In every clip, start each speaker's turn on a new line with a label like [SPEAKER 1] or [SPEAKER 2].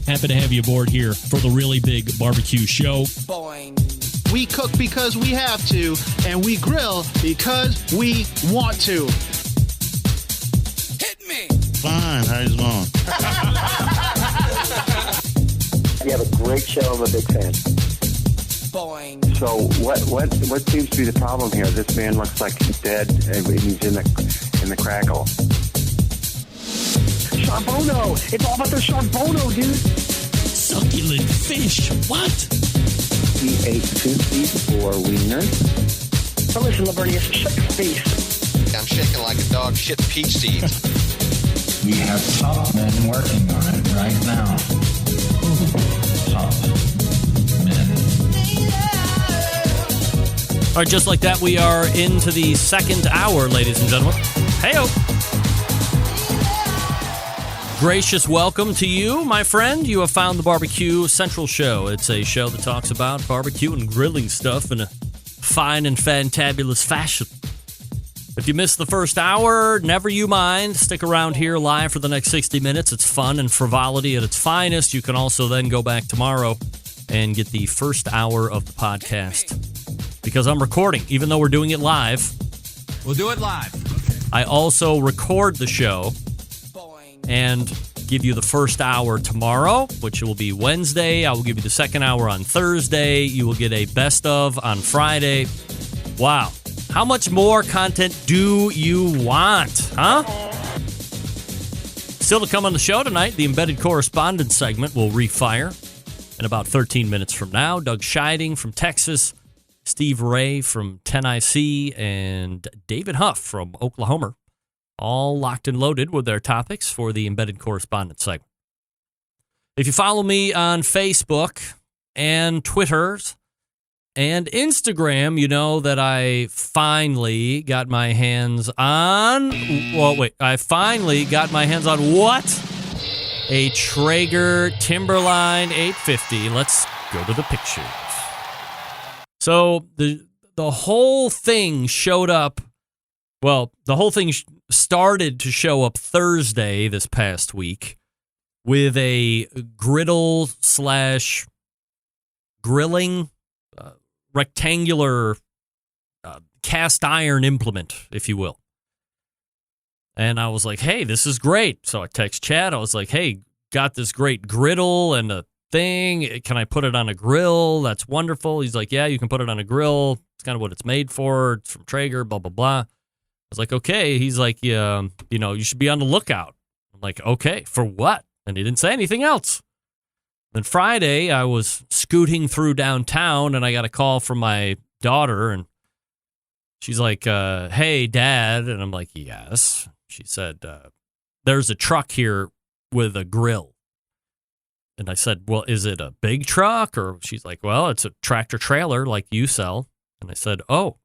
[SPEAKER 1] Happy to have you aboard here for the Really Big Barbecue Show.
[SPEAKER 2] Boing. We cook because we have to, and we grill because we want to.
[SPEAKER 3] Hit me!
[SPEAKER 4] Fine, how's it going?
[SPEAKER 5] You have a great show. I'm a big fan.
[SPEAKER 2] Boing.
[SPEAKER 5] So what seems to be the problem here? This man looks like he's dead, and he's in the crackle. Charbono! It's all about the charbono, dude.
[SPEAKER 1] Succulent fish. What?
[SPEAKER 5] He ate 2 feet 4 wieners.
[SPEAKER 6] Now listen, Lavernius, shut your face.
[SPEAKER 3] I'm shaking like a dog shit peach seeds.
[SPEAKER 7] We have top men working on it right now. Top men.
[SPEAKER 1] All right, just like that, we are into the second hour, ladies and gentlemen. Hey-o. Gracious welcome to you, my friend. You have found the Barbecue Central Show. It's a show that talks about barbecue and grilling stuff in a fine and fantabulous fashion. If you missed the first hour, never you mind. Stick around here live for the next 60 minutes. It's fun and frivolity at its finest. You can also then go back tomorrow and get the first hour of the podcast. Because I'm recording, even though we're doing it live.
[SPEAKER 3] We'll do it live.
[SPEAKER 1] I also record the show and give you the first hour tomorrow, which will be Wednesday. I will give you the second hour on Thursday. You will get a best of on Friday. Wow. How much more content do you want, huh? Still to come on the show tonight, the Embedded Correspondents Segment will refire in about 13 minutes from now. Doug Scheiding from Texas, Steve Ray from 10IC, and David Huff from Oklahoma. All locked and loaded with their topics for the Embedded Correspondents segment. If you follow me on Facebook and Twitter and Instagram, you know that I finally got my hands on... I finally got my hands on what? A Traeger Timberline 850. Let's go to the pictures. So the whole thing showed up... Well, the whole thing started to show up Thursday this past week with a griddle / grilling rectangular cast iron implement, if you will. And I was like, hey, this is great. So I text Chad. I was like, hey, got this great griddle and a thing. Can I put it on a grill? That's wonderful. He's like, yeah, you can put it on a grill. It's kind of what it's made for. It's from Traeger, blah, blah, blah. I was like, okay. He's like, yeah, you should be on the lookout. I'm like, okay, for what? And he didn't say anything else. Then Friday, I was scooting through downtown, and I got a call from my daughter, and she's like, hey, Dad. And I'm like, yes. She said, there's a truck here with a grill. And I said, well, is it a big truck? Or she's like, well, it's a tractor trailer like you sell. And I said, oh.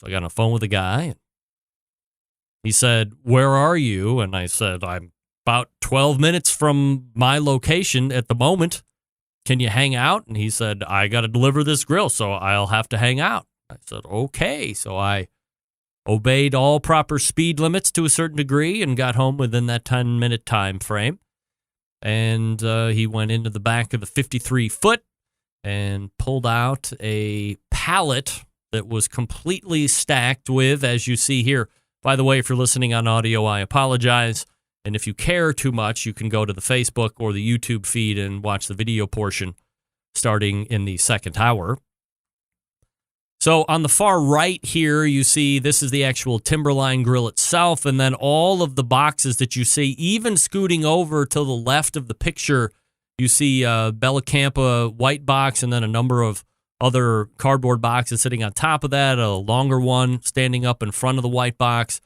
[SPEAKER 1] So I got on the phone with the guy, and he said, where are you? And I said, I'm about 12 minutes from my location at the moment. Can you hang out? And he said, I got to deliver this grill, so I'll have to hang out. I said, okay. So I obeyed all proper speed limits to a certain degree and got home within that 10-minute time frame. And he went into the back of the 53-foot and pulled out a pallet that was completely stacked with, as you see here. By the way, if you're listening on audio, I apologize. And if you care too much, you can go to the Facebook or the YouTube feed and watch the video portion starting in the second hour. So on the far right here, you see this is the actual Timberline grill itself. And then all of the boxes that you see, even scooting over to the left of the picture, you see Bella Campa white box and then a number of other cardboard boxes sitting on top of that, a longer one standing up in front of the white box.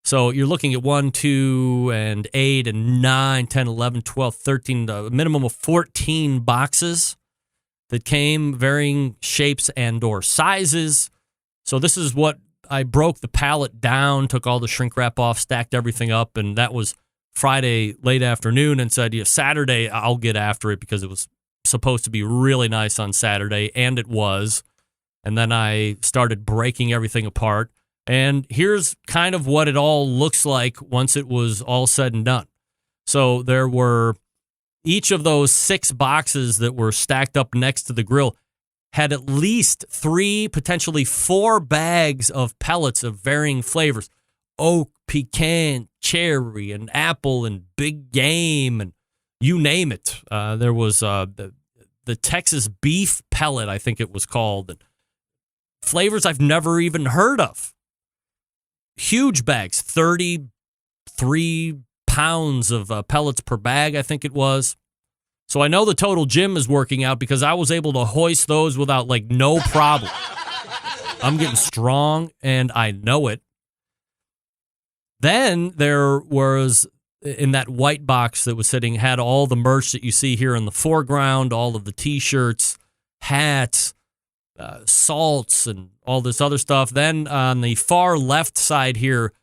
[SPEAKER 1] So you're looking at 1, 2, and 8, and 9, 10, 11, 12, 13, a minimum of 14 boxes that came, varying shapes and or sizes. So this is what I broke the pallet down, took all the shrink wrap off, stacked everything up, and that was Friday late afternoon, and said, yeah, Saturday I'll get after it because it was supposed to be really nice on Saturday, and it was. And then I started breaking everything apart. And here's kind of what it all looks like once it was all said and done. So there were each of those 6 boxes that were stacked up next to the grill had at least 3, potentially 4 bags of pellets of varying flavors. Oak, pecan, cherry, and apple, and big game, and you name it. There was the Texas beef pellet, I think it was called, and flavors I've never even heard of. Huge bags, 33 pounds of pellets per bag, I think it was. So I know the total gym is working out because I was able to hoist those without no problem. I'm getting strong, and I know it. Then there was, in that white box that was sitting, had all the merch that you see here in the foreground, all of the T-shirts, hats, salts, and all this other stuff. Then on the far left side here,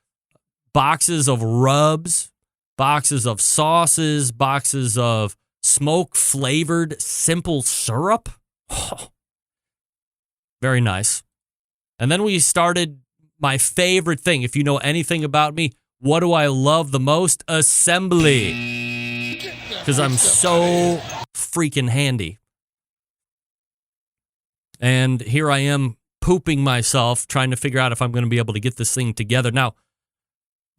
[SPEAKER 1] boxes of rubs, boxes of sauces, boxes of smoke-flavored simple syrup. Oh, very nice. And then we started my favorite thing. If you know anything about me, what do I love the most? Assembly. Because I'm so freaking handy. And here I am pooping myself, trying to figure out if I'm going to be able to get this thing together. Now,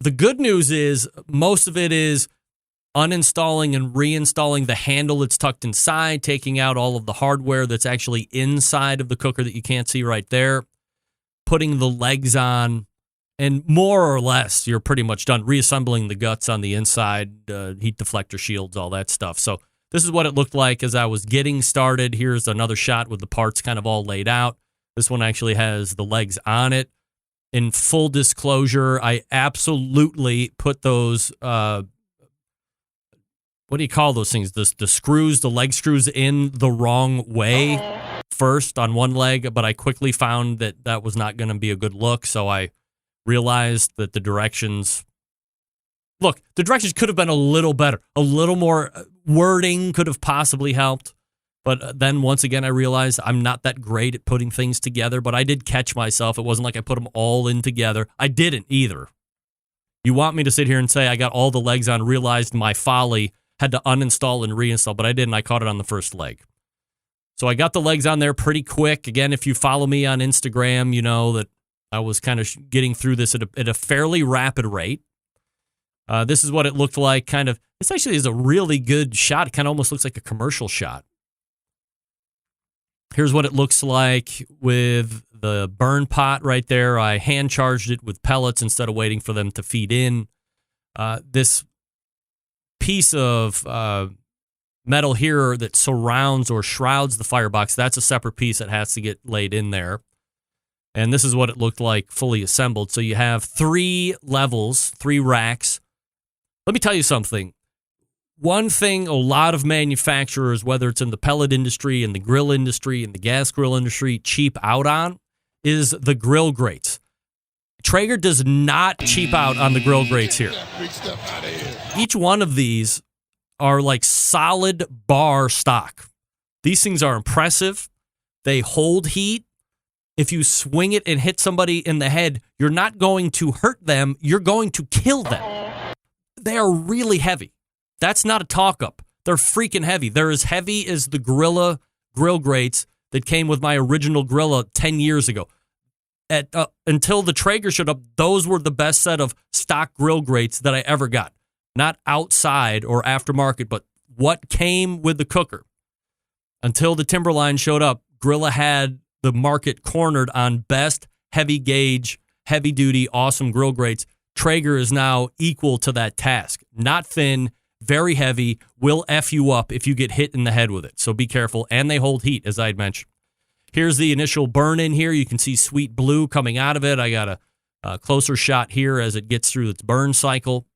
[SPEAKER 1] the good news is most of it is uninstalling and reinstalling the handle that's tucked inside, taking out all of the hardware that's actually inside of the cooker that you can't see right there, putting the legs on, and more or less, you're pretty much done. Reassembling the guts on the inside, heat deflector shields, all that stuff. So this is what it looked like as I was getting started. Here's another shot with the parts kind of all laid out. This one actually has the legs on it. In full disclosure, I absolutely put those, what do you call those things? The screws, the leg screws in the wrong way first on one leg, but I quickly found that that was not going to be a good look, so I realized that the directions could have been a little better. A little more wording could have possibly helped. But then once again, I realized I'm not that great at putting things together, but I did catch myself. It wasn't like I put them all in together. I didn't either. You want me to sit here and say I got all the legs on, realized my folly, had to uninstall and reinstall, but I didn't. I caught it on the first leg. So I got the legs on there pretty quick. Again, if you follow me on Instagram, you know that I was kind of getting through this at a fairly rapid rate. This is what it looked like. This actually is a really good shot. It kind of almost looks like a commercial shot. Here's what it looks like with the burn pot right there. I hand charged it with pellets instead of waiting for them to feed in. This piece of metal here that surrounds or shrouds the firebox, that's a separate piece that has to get laid in there. And this is what it looked like fully assembled. So you have 3 levels, 3 racks. Let me tell you something. One thing a lot of manufacturers, whether it's in the pellet industry, in the grill industry, in the gas grill industry, cheap out on is the grill grates. Traeger does not cheap out on the grill grates here. Each one of these are like solid bar stock. These things are impressive. They hold heat. If you swing it and hit somebody in the head, you're not going to hurt them. You're going to kill them. They are really heavy. That's not a talk-up. They're freaking heavy. They're as heavy as the Gorilla grill grates that came with my original Gorilla 10 years ago. Until the Traeger showed up, those were the best set of stock grill grates that I ever got. Not outside or aftermarket, but what came with the cooker. Until the Timberline showed up, Gorilla had the market cornered on best heavy gauge, heavy duty, awesome grill grates. Traeger is now equal to that task. Not thin, very heavy, will F you up if you get hit in the head with it. So be careful. And they hold heat, as I had mentioned. Here's the initial burn in here. You can see sweet blue coming out of it. I got a closer shot here as it gets through its burn cycle.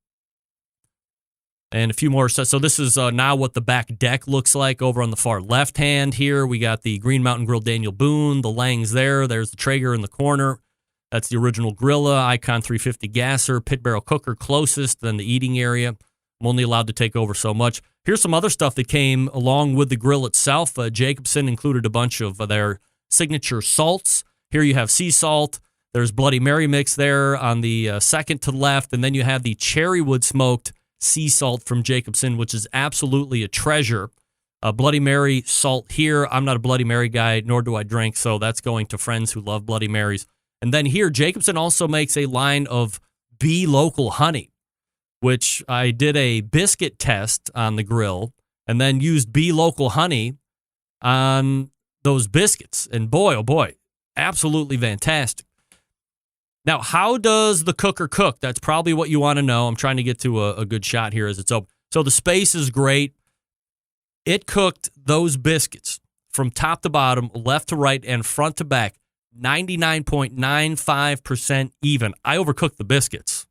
[SPEAKER 1] And a few more. So this is now what the back deck looks like over on the far left hand here. We got the Green Mountain Grill Daniel Boone, the Langs there. There's the Traeger in the corner. That's the original Gorilla, Icon 350 gasser, pit barrel cooker closest, then the eating area. I'm only allowed to take over so much. Here's some other stuff that came along with the grill itself. Jacobson included a bunch of their signature salts. Here you have sea salt. There's Bloody Mary mix there on the second to the left. And then you have the cherry wood smoked sea salt from Jacobson, which is absolutely a treasure. Bloody Mary salt here. I'm not a Bloody Mary guy, nor do I drink, so that's going to friends who love Bloody Marys. And then here, Jacobson also makes a line of Be Local honey, which I did a biscuit test on the grill and then used Be Local honey on those biscuits. And boy, oh boy, absolutely fantastic. Now, how does the cooker cook? That's probably what you want to know. I'm trying to get to a good shot here as it's open. So the space is great. It cooked those biscuits from top to bottom, left to right, and front to back, 99.95% even. I overcooked the biscuits.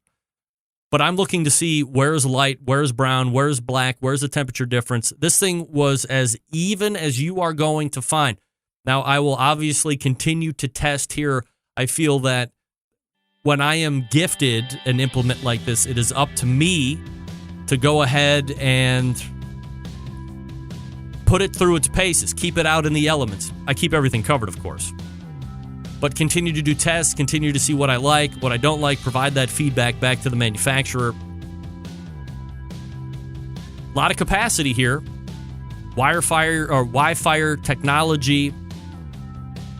[SPEAKER 1] But I'm looking to see where's light, where's brown, where's black, where's the temperature difference. This thing was as even as you are going to find. Now, I will obviously continue to test here. I feel that when I am gifted an implement like this, it is up to me to go ahead and put it through its paces, keep it out in the elements. I keep everything covered, of course. But continue to do tests, continue to see what I like, what I don't like, provide that feedback back to the manufacturer. A lot of capacity here. Wi-Fi technology.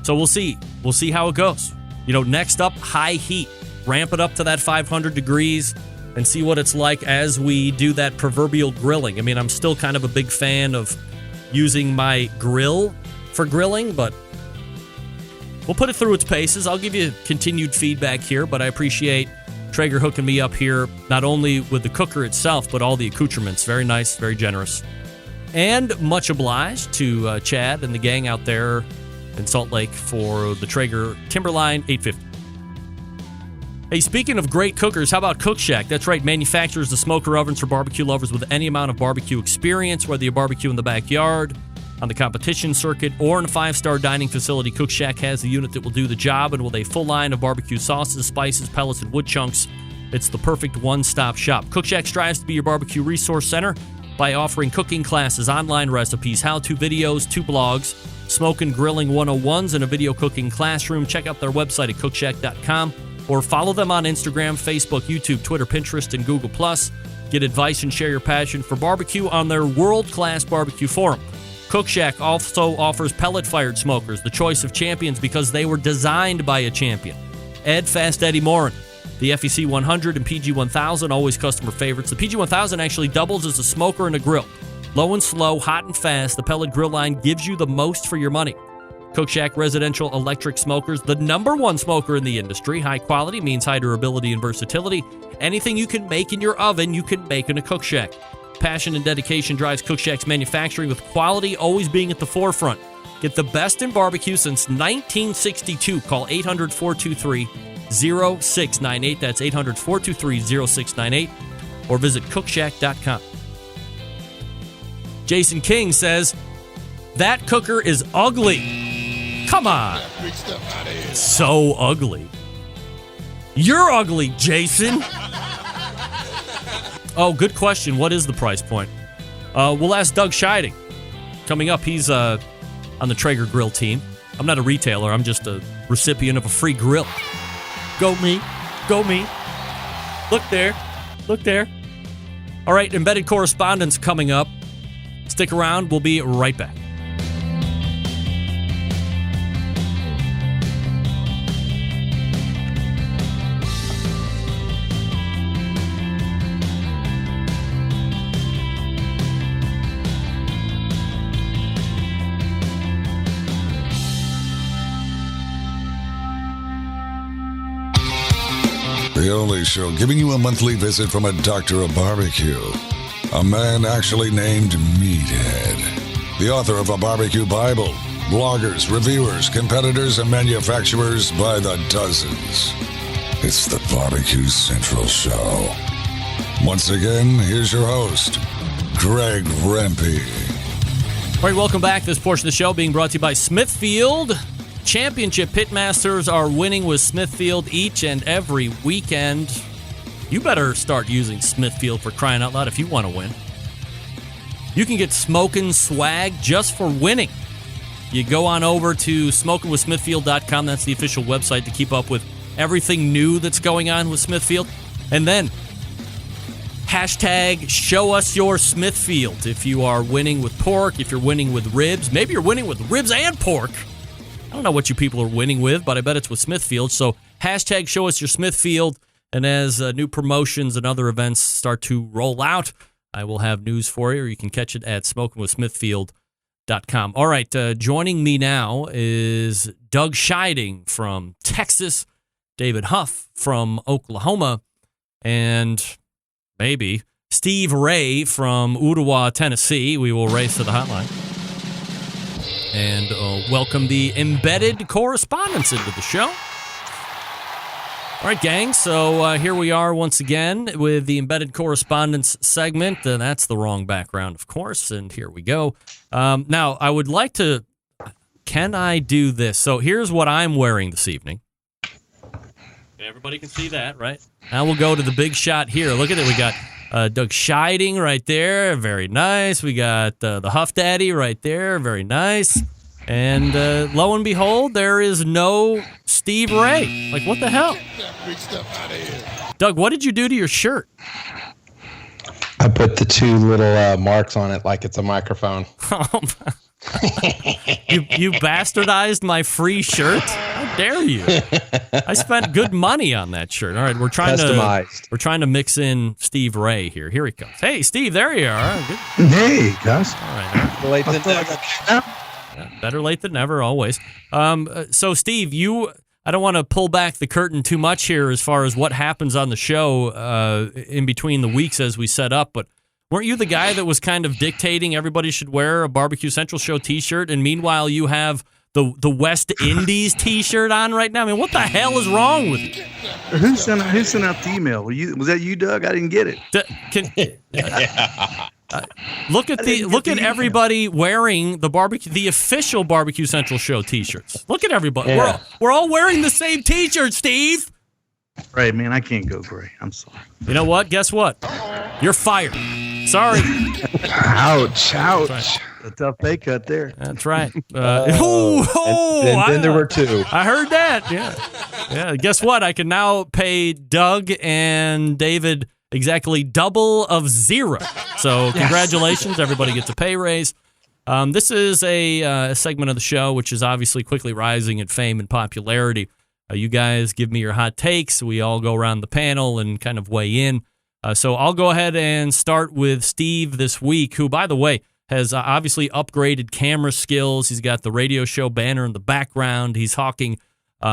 [SPEAKER 1] So we'll see. We'll see how it goes. Next up, high heat. Ramp it up to that 500 degrees and see what it's like as we do that proverbial grilling. I mean, I'm still kind of a big fan of using my grill for grilling, but we'll put it through its paces. I'll give you continued feedback here, but I appreciate Traeger hooking me up here, not only with the cooker itself, but all the accoutrements. Very nice, very generous. And much obliged to Chad and the gang out there in Salt Lake for the Traeger Timberline 850. Hey, speaking of great cookers, how about Cook Shack? That's right, manufactures the smoker ovens for barbecue lovers with any amount of barbecue experience, whether you barbecue in the backyard, on the competition circuit, or in a 5-star dining facility. Cook Shack has the unit that will do the job, and with a full line of barbecue sauces, spices, pellets, and wood chunks, it's the perfect one-stop shop. Cook Shack strives to be your barbecue resource center by offering cooking classes, online recipes, how-to videos, 2 blogs, smoke and grilling 101s, and a video cooking classroom. Check out their website at cookshack.com. or follow them on Instagram, Facebook, YouTube, Twitter, Pinterest, and Google+. Get advice and share your passion for barbecue on their world-class barbecue forum. Cook Shack also offers pellet-fired smokers, the choice of champions because they were designed by a champion. Ed Fast Eddie Morin. The FEC 100 and PG 1000, always customer favorites. The PG 1000 actually doubles as a smoker and a grill. Low and slow, hot and fast, the pellet grill line gives you the most for your money. Cook Shack residential electric smokers, the #1 smoker in the industry. High quality means high durability and versatility. Anything you can make in your oven, you can make in a Cook Shack. Passion and dedication drives Cook Shack's manufacturing, with quality always being at the forefront. Get the best in barbecue since 1962. Call 800-423-0698. That's 800-423-0698. Or visit cookshack.com. Jason King says, that cooker is ugly. Come on. So ugly. You're ugly, Jason. Oh, good question. What is the price point? We'll ask Doug Scheiding. Coming up, he's on the Traeger grill team. I'm not a retailer. I'm just a recipient of a free grill. Go me. Go me. Look there. Look there. All right, Embedded Correspondents coming up. Stick around. We'll be right back.
[SPEAKER 4] The only show giving you a monthly visit from a doctor of barbecue. A man actually named Meathead. The author of a barbecue Bible. Bloggers, reviewers, competitors, and manufacturers by the dozens. It's the Barbecue Central Show. Once again, here's your host, Greg Rempe.
[SPEAKER 1] All right, welcome back. This portion of the show being brought to you by Smithfield. Championship pitmasters are winning with Smithfield each and every weekend. You better start using Smithfield, for crying out loud, if you want to win. You can get smoking swag just for winning. You go on over to smokingwithsmithfield.com. That's the official website to keep up with everything new that's going on with Smithfield. And then Hashtag show us your Smithfield. If you are winning with pork, if you're winning with ribs, maybe you're winning with ribs and pork. I don't know what you people are winning with, but I bet it's with Smithfield. So hashtag show us your Smithfield. And as new promotions and other events start to roll out, I will have news for you, or you can catch it at smokingwithsmithfield.com. All right, joining me now is Doug Scheiding from Texas, David Huff from Oklahoma, and maybe Steve Ray from Ottawa, Tennessee. We will race to the hotline and welcome the Embedded Correspondents into the show. All right, gang, so here we are once again with the Embedded Correspondents Segment. That's the wrong background, of course, and here we go. Now, I would like to... Can I do this? So here's what I'm wearing this evening. Everybody can see that, right? Now we'll go to the big shot here. Look at it. We got Doug Scheiding right there. Very nice. We got the Huff Daddy right there. Very nice. And lo and behold, there is no Steve Ray. Like, what the hell? Doug, what did you do to your shirt?
[SPEAKER 8] I put the two little marks on it like it's a microphone.
[SPEAKER 1] You bastardized my free shirt? How dare you? I spent good money on that shirt. All right, we're trying to mix in Steve Ray here. Here he comes. Hey, Steve, there you are. Good.
[SPEAKER 9] Hey, guys.
[SPEAKER 1] All right. Better late than never, always. So, Steve, I don't want to pull back the curtain too much here as far as what happens on the show in between the weeks as we set up, but weren't you the guy that was kind of dictating everybody should wear a Barbecue Central Show T-shirt, and meanwhile you have the West Indies T-shirt on right now? I mean, what the hell is wrong with you?
[SPEAKER 9] Who sent out the email? Was that you, Doug? I didn't get it.
[SPEAKER 1] Look at everybody wearing the official Barbecue Central Show T-shirts. Look at everybody. Yeah. We're all wearing the same T-shirt, Steve.
[SPEAKER 9] Right, man. I can't go gray. I'm sorry.
[SPEAKER 1] You know what? Guess what? You're fired. Sorry.
[SPEAKER 9] Ouch.
[SPEAKER 1] Right.
[SPEAKER 9] A tough pay cut there.
[SPEAKER 1] That's right.
[SPEAKER 8] And then there were two.
[SPEAKER 1] I heard that. Yeah. Guess what? I can now pay Doug and David exactly double of zero. So congratulations. Everybody gets a pay raise. This is a segment of the show which is obviously quickly rising in fame and popularity. You guys give me your hot takes. We all go around the panel and kind of weigh in. So I'll go ahead and start with Steve this week, who, by the way, has obviously upgraded camera skills. He's got the radio show banner in the background. He's hawking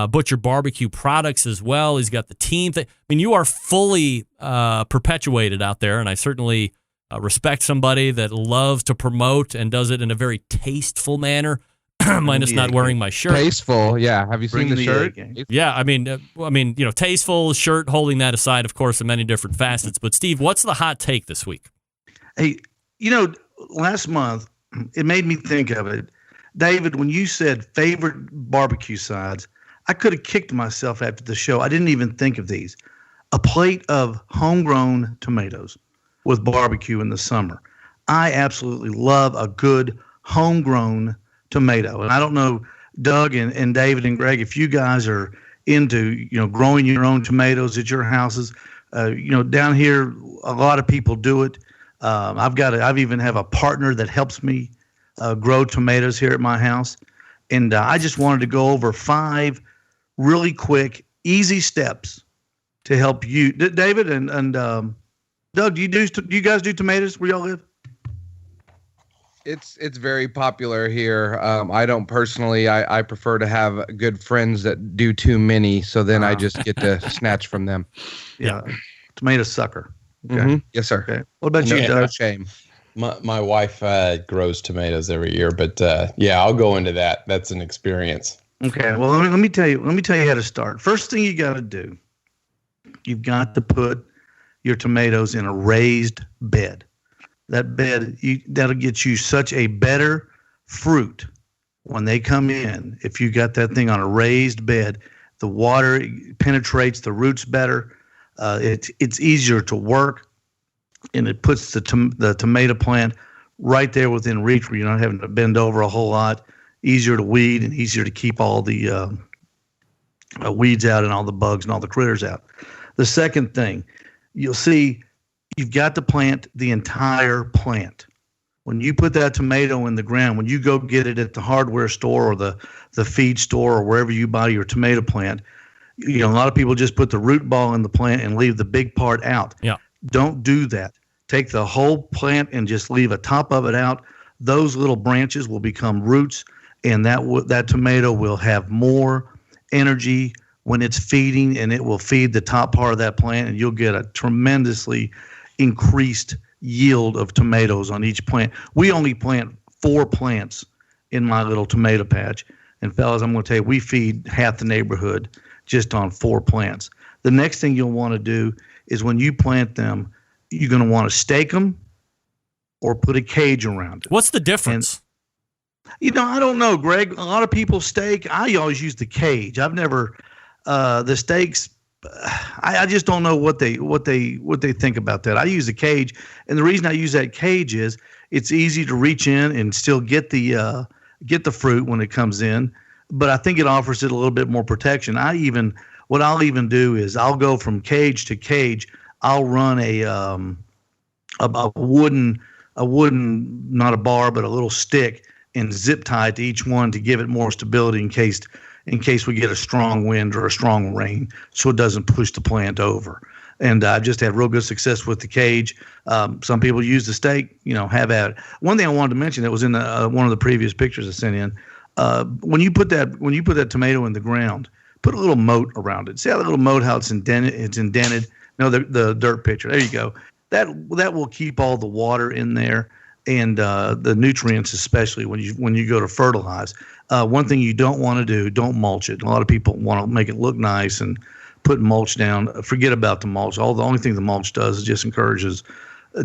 [SPEAKER 1] Butcher Barbecue products as well. He's got the team. I mean, you are fully perpetuated out there, and I certainly respect somebody that loves to promote and does it in a very tasteful manner. Minus not wearing my shirt.
[SPEAKER 8] Tasteful, yeah. Have you seen the shirt?
[SPEAKER 1] Yeah, I mean, tasteful shirt. Holding that aside, of course, in many different facets. But Steve, what's the hot take this week?
[SPEAKER 9] Hey, last month it made me think of it, David. When you said favorite barbecue sides, I could have kicked myself after the show. I didn't even think of these. A plate of homegrown tomatoes with barbecue in the summer. I absolutely love a good homegrown tomato. And I don't know, Doug and David and Greg, if you guys are into, growing your own tomatoes at your houses. Down here, a lot of people do it. I've even have a partner that helps me grow tomatoes here at my house. And I just wanted to go over 5 really quick, easy steps to help you. David and Doug, do you guys do tomatoes where y'all live?
[SPEAKER 8] It's very popular here. I don't personally. I prefer to have good friends that do too many, so then I just get to snatch from them.
[SPEAKER 9] Yeah, tomato sucker. Okay.
[SPEAKER 8] Mm-hmm. Yes, sir.
[SPEAKER 9] Okay. What about you, Doug?
[SPEAKER 8] No shame.
[SPEAKER 10] My wife grows tomatoes every year, but I'll go into that. That's an experience.
[SPEAKER 9] Okay. Well, let me tell you how to start. First thing you got to do, you've got to put your tomatoes in a raised bed. That bed, that'll get you such a better fruit when they come in. If you got that thing on a raised bed, the water penetrates the roots better. It's easier to work, and it puts the tomato plant right there within reach where you're not having to bend over a whole lot. Easier to weed and easier to keep all the weeds out and all the bugs and all the critters out. The second thing, you'll see you've got to plant the entire plant. When you put that tomato in the ground, when you go get it at the hardware store or the feed store or wherever you buy your tomato plant, a lot of people just put the root ball in the plant and leave the big part out.
[SPEAKER 1] Yeah.
[SPEAKER 9] Don't do that. Take the whole plant and just leave a top of it out. Those little branches will become roots, and that tomato will have more energy when it's feeding, and it will feed the top part of that plant, and you'll get a tremendously increased yield of tomatoes on each plant. We only plant 4 plants in my little tomato patch. And fellas, I'm going to tell you, we feed half the neighborhood just on 4 plants. The next thing you'll want to do is when you plant them, you're going to want to stake them or put a cage around it.
[SPEAKER 1] What's the difference?
[SPEAKER 9] And, I don't know, Greg. A lot of people stake. I always use the cage. I've never the stakes. I just don't know what they think about that. I use a cage, and the reason I use that cage is it's easy to reach in and still get the fruit when it comes in, but I think it offers it a little bit more protection. What I'll even do is I'll go from cage to cage. I'll run a wooden, not a bar, but a little stick, and zip tie it to each one to give it more stability in case we get a strong wind or a strong rain, so it doesn't push the plant over. And I've just had real good success with the cage. Some people use the stake, have at it. One thing I wanted to mention that was in one of the previous pictures I sent in, when you put that tomato in the ground, put a little moat around it. See how that little moat, how it's indented? No, the dirt picture. There you go. That will keep all the water in there and the nutrients, especially when you go to fertilize. One thing you don't want to do, don't mulch it. A lot of people want to make it look nice and put mulch down. Forget about the mulch. The only thing the mulch does is just encourages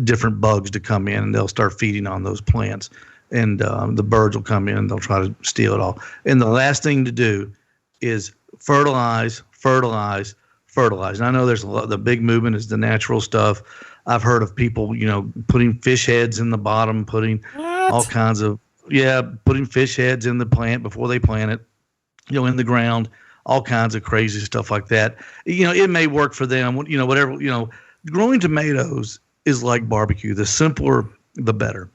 [SPEAKER 9] different bugs to come in, and they'll start feeding on those plants. And the birds will come in, and they'll try to steal it all. And the last thing to do is fertilize. And I know there's the big movement is the natural stuff. I've heard of people, putting fish heads in the bottom, putting all kinds of, putting fish heads in the plant before they plant it, in the ground, all kinds of crazy stuff like that. It may work for them, whatever, growing tomatoes is like barbecue. The simpler, the better.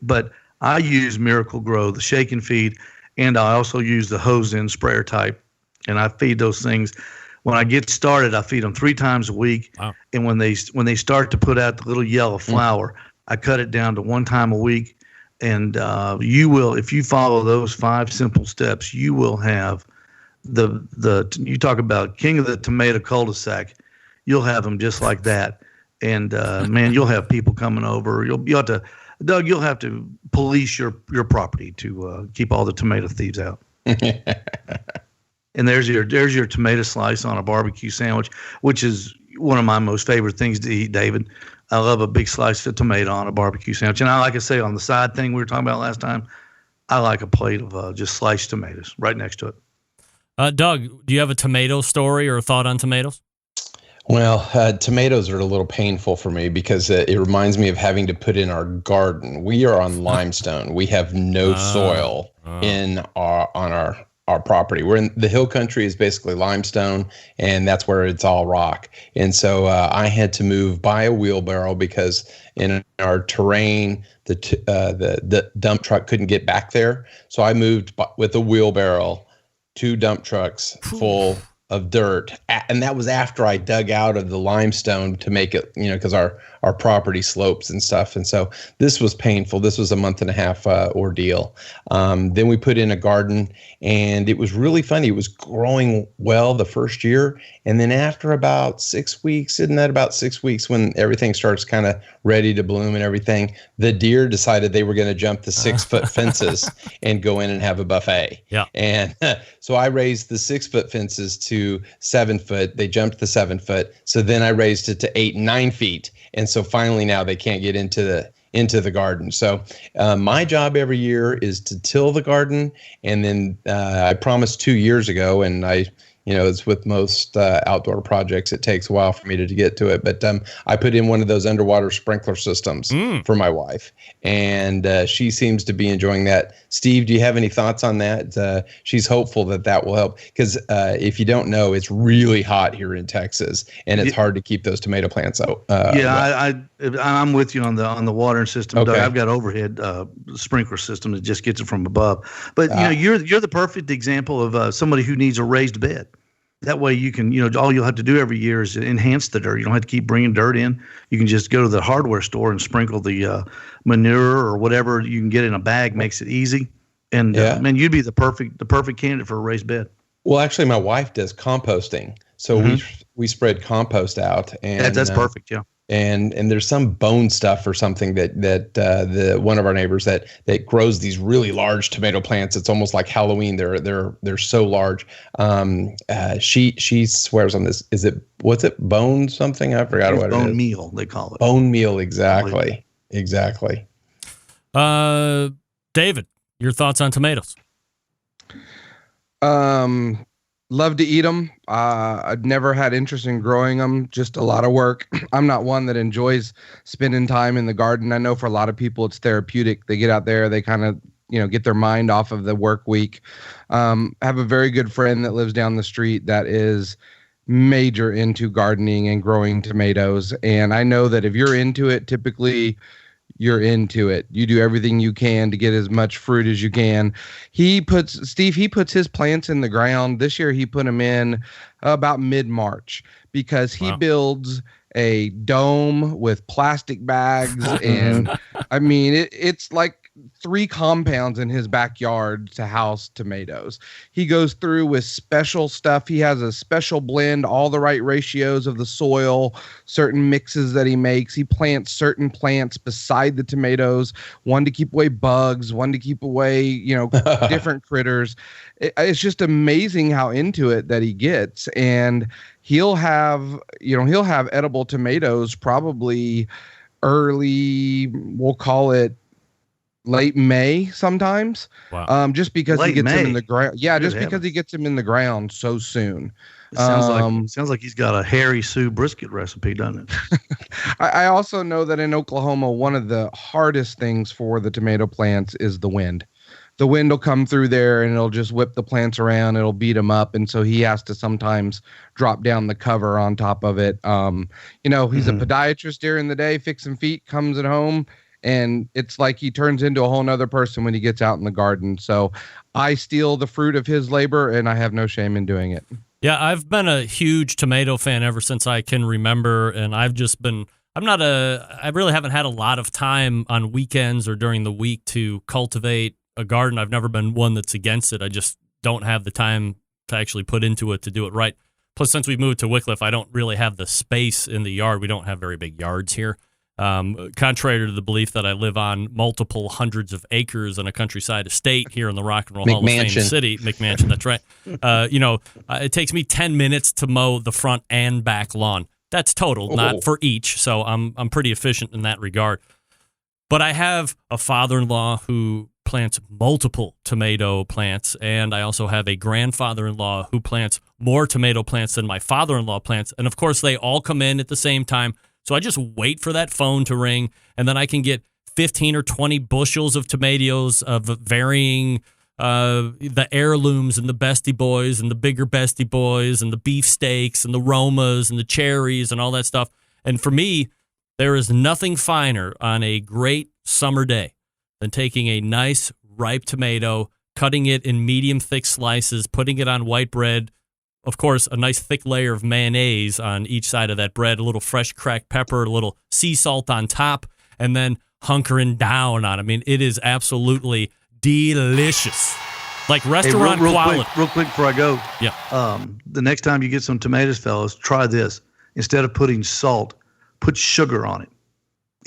[SPEAKER 9] But I use Miracle Grow, the shake and feed, and I also use the hose-in sprayer type, and I feed those things. When I get started, I feed them 3 times a week. Wow. And when they start to put out the little yellow flower, I cut it down to 1 time a week. And you will, if you follow those 5 simple steps, you will have you talk about king of the tomato cul-de-sac. You'll have them just like that. And man, you'll have people coming over. You'll have to, Doug, you'll have to police your property to keep all the tomato thieves out. And there's your tomato slice on a barbecue sandwich, which is one of my most favorite things to eat, David. I love a big slice of tomato on a barbecue sandwich. And like I say, on the side thing we were talking about last time, I like a plate of just sliced tomatoes right next to it.
[SPEAKER 1] Doug, do you have a tomato story or a thought on tomatoes?
[SPEAKER 10] Well, tomatoes are a little painful for me because it reminds me of having to put in our garden. We are on limestone. We have no soil on our property. We're in the hill country is basically limestone, and that's where it's all rock. And so I had to move by a wheelbarrow because in our terrain, the dump truck couldn't get back there. So I moved with a wheelbarrow, 2 dump trucks full of dirt. And that was after I dug out of the limestone to make it, because our property slopes and stuff. And so this was painful. This was a 1.5 month ordeal. Then we put in a garden, and it was really funny. It was growing well the first year. And then after about 6 weeks, isn't that about 6 weeks when everything starts kind of ready to bloom and everything, the deer decided they were going to jump the 6-foot fences and go in and have a buffet.
[SPEAKER 1] Yeah.
[SPEAKER 10] And so I raised the 6-foot fences to 7 foot. They jumped the 7 foot. So then I raised it to 8 and 9 feet. And so finally now they can't get into the garden. So my job every year is to till the garden. And then I promised 2 years ago, and I As with most outdoor projects, it takes a while for me to get to it. But I put in one of those underwater sprinkler systems for my wife, and she seems to be enjoying that. Steve, do you have any thoughts on that? She's hopeful that will help, because if you don't know, it's really hot here in Texas, and it's hard to keep those tomato plants out.
[SPEAKER 9] I'm with you on the watering system.
[SPEAKER 10] Okay.
[SPEAKER 9] Doug. I've got overhead sprinkler system that just gets it from above. But you're the perfect example of somebody who needs a raised bed. That way you can, all you'll have to do every year is enhance the dirt. You don't have to keep bringing dirt in. You can just go to the hardware store and sprinkle the manure or whatever you can get in a bag. Makes it easy. And man, you'd be the perfect candidate for a raised bed.
[SPEAKER 10] Well, actually, my wife does composting, so we spread compost out, and
[SPEAKER 9] that's perfect. Yeah.
[SPEAKER 10] And there's some bone stuff or something that the one of our neighbors that grows these really large tomato plants. It's almost like Halloween. They're so large. She swears on this. What's it? Bone something? I forgot what it is.
[SPEAKER 9] Bone meal, they call it.
[SPEAKER 10] Bone meal, exactly.
[SPEAKER 1] David, your thoughts on tomatoes?
[SPEAKER 8] Love to eat them. I've never had interest in growing them. Just a lot of work. I'm not one that enjoys spending time in the garden. I know for a lot of people it's therapeutic. They get out there, they kind of, get their mind off of the work week. I have a very good friend that lives down the street that is major into gardening and growing tomatoes. And I know that if you're into it, typically you're into it. You do everything you can to get as much fruit as you can. He puts his plants in the ground. This year he put them in about mid-March because he builds a dome with plastic bags. And I mean, it's like 3 compounds in his backyard to house tomatoes. He goes through with special stuff. He has a special blend, all the right ratios of the soil, certain mixes that he makes. He plants certain plants beside the tomatoes, one to keep away bugs, one to keep away, different critters. It's just amazing how into it that he gets. And he'll have edible tomatoes probably early, we'll call it late May sometimes.
[SPEAKER 1] Wow.
[SPEAKER 8] Just because he gets
[SPEAKER 9] May.
[SPEAKER 8] them in the ground. Yeah, just because he gets them in the ground so soon.
[SPEAKER 9] It sounds like he's got a Harry Sue brisket recipe, doesn't it?
[SPEAKER 8] I also know that in Oklahoma, one of the hardest things for the tomato plants is the wind. The wind will come through there and it'll just whip the plants around. It'll beat them up. And so he has to sometimes drop down the cover on top of it. He's a podiatrist during the day, fixing feet, comes at home, and it's like he turns into a whole nother person when he gets out in the garden. So I steal the fruit of his labor, and I have no shame in doing it.
[SPEAKER 1] Yeah, I've been a huge tomato fan ever since I can remember, and I really haven't had a lot of time on weekends or during the week to cultivate a garden. I've never been one that's against it. I just don't have the time to actually put into it to do it right. Plus, since we've moved to Wickliffe, I don't really have the space in the yard. We don't have very big yards here. Contrary to the belief that I live on multiple hundreds of acres in a countryside estate here in the Rock and Roll Hall of Fame city, McMansion, that's right. It takes me 10 minutes to mow the front and back lawn. That's total, not for each. So I'm pretty efficient in that regard. But I have a father-in-law who plants multiple tomato plants, and I also have a grandfather-in-law who plants more tomato plants than my father-in-law plants. And of course, they all come in at the same time. So I just wait for that phone to ring, and then I can get 15 or 20 bushels of tomatoes of varying, the heirlooms and the Bestie Boys and the bigger Bestie Boys and the beefsteaks and the Romas and the cherries and all that stuff. And for me, there is nothing finer on a great summer day than taking a nice ripe tomato, cutting it in medium thick slices, putting it on white bread, of course, a nice thick layer of mayonnaise on each side of that bread, a little fresh cracked pepper, a little sea salt on top, and then hunkering down on it. I mean, it is absolutely delicious. Like restaurant quality.
[SPEAKER 9] Real quick before I go.
[SPEAKER 1] Yeah.
[SPEAKER 9] The next time you get some tomatoes, fellas, try this. Instead of putting salt, put sugar on it.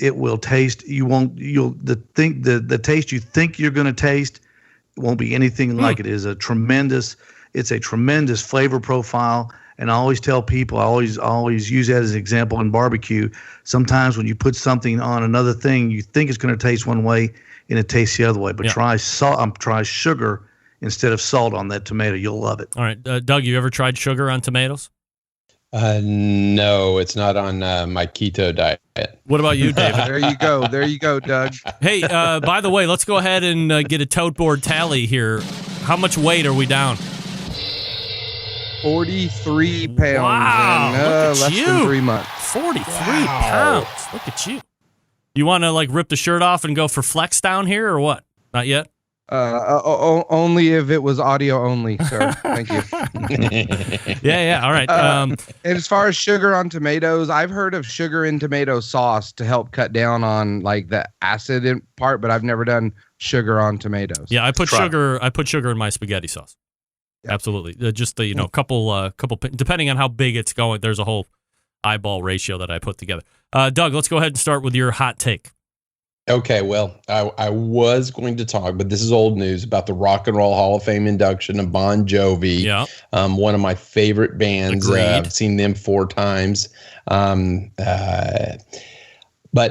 [SPEAKER 9] It will taste. The taste you think you're going to taste won't be anything like it. It's a tremendous flavor profile. And I always tell people, I always use that as an example in barbecue. Sometimes when you put something on another thing, you think it's going to taste one way and it tastes the other way. But try sugar instead of salt on that tomato. You'll love it.
[SPEAKER 1] All right, Doug, you ever tried sugar on tomatoes?
[SPEAKER 10] No, it's not on my keto diet.
[SPEAKER 1] What about you, David?
[SPEAKER 8] There you go, Doug.
[SPEAKER 1] Hey, by the way, let's go ahead and get a tote board tally here. How much weight are we down?
[SPEAKER 8] 43 pounds
[SPEAKER 1] Wow,
[SPEAKER 8] in
[SPEAKER 1] look at
[SPEAKER 8] less
[SPEAKER 1] you.
[SPEAKER 8] than 3 months.
[SPEAKER 1] 43 pounds. Look at you. You want to like rip the shirt off and go for flex down here or what? Not yet?
[SPEAKER 8] Only if it was audio only, sir. Thank you.
[SPEAKER 1] Yeah. All right.
[SPEAKER 8] And as far as sugar on tomatoes, I've heard of sugar in tomato sauce to help cut down on like the acid part, but I've never done sugar on tomatoes.
[SPEAKER 1] Yeah, I put sugar in my spaghetti sauce. Yep. Absolutely. Just the couple depending on how big it's going. There's a whole eyeball ratio that I put together. Doug, let's go ahead and start with your hot take.
[SPEAKER 10] Okay, well, I was going to talk, but this is old news about the Rock and Roll Hall of Fame induction of Bon Jovi.
[SPEAKER 1] Yeah.
[SPEAKER 10] One of my favorite bands.
[SPEAKER 1] Agreed.
[SPEAKER 10] I've seen them 4 times. But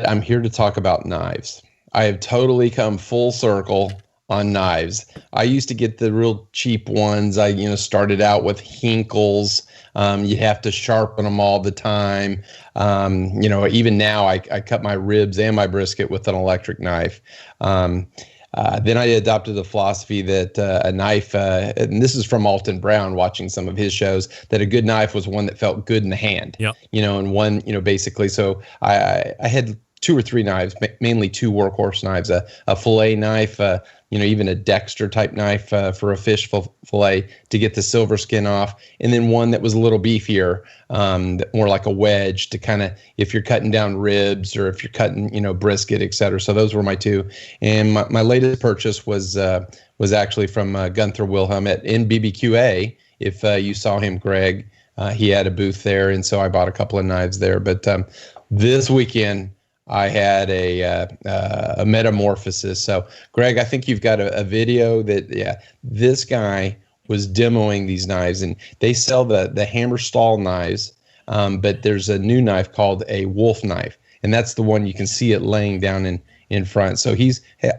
[SPEAKER 10] I'm here to talk about knives. I have totally come full circle on knives. I used to get the real cheap ones. I started out with Hinkles. You have to sharpen them all the time. Even now I cut my ribs and my brisket with an electric knife. Then I adopted the philosophy that a knife, and this is from Alton Brown, watching some of his shows, that a good knife was one that felt good in the hand.
[SPEAKER 1] Yep.
[SPEAKER 10] And one, basically. So I had 2 or 3 knives, mainly 2 workhorse knives, a fillet knife, even a Dexter type knife for a fish fillet to get the silver skin off, and then one that was a little beefier, more like a wedge to kind of, if you're cutting down ribs or if you're cutting, brisket, et cetera. So those were my 2. And my latest purchase was actually from Gunther Wilhelm at NBBQA. If you saw him, Greg, he had a booth there, and so I bought a couple of knives there. But this weekend, I had a metamorphosis. So, Greg, I think you've got a video that, this guy was demoing these knives, and they sell the hammer stall knives, but there's a new knife called a wolf knife, and that's the one you can see it laying down in front. So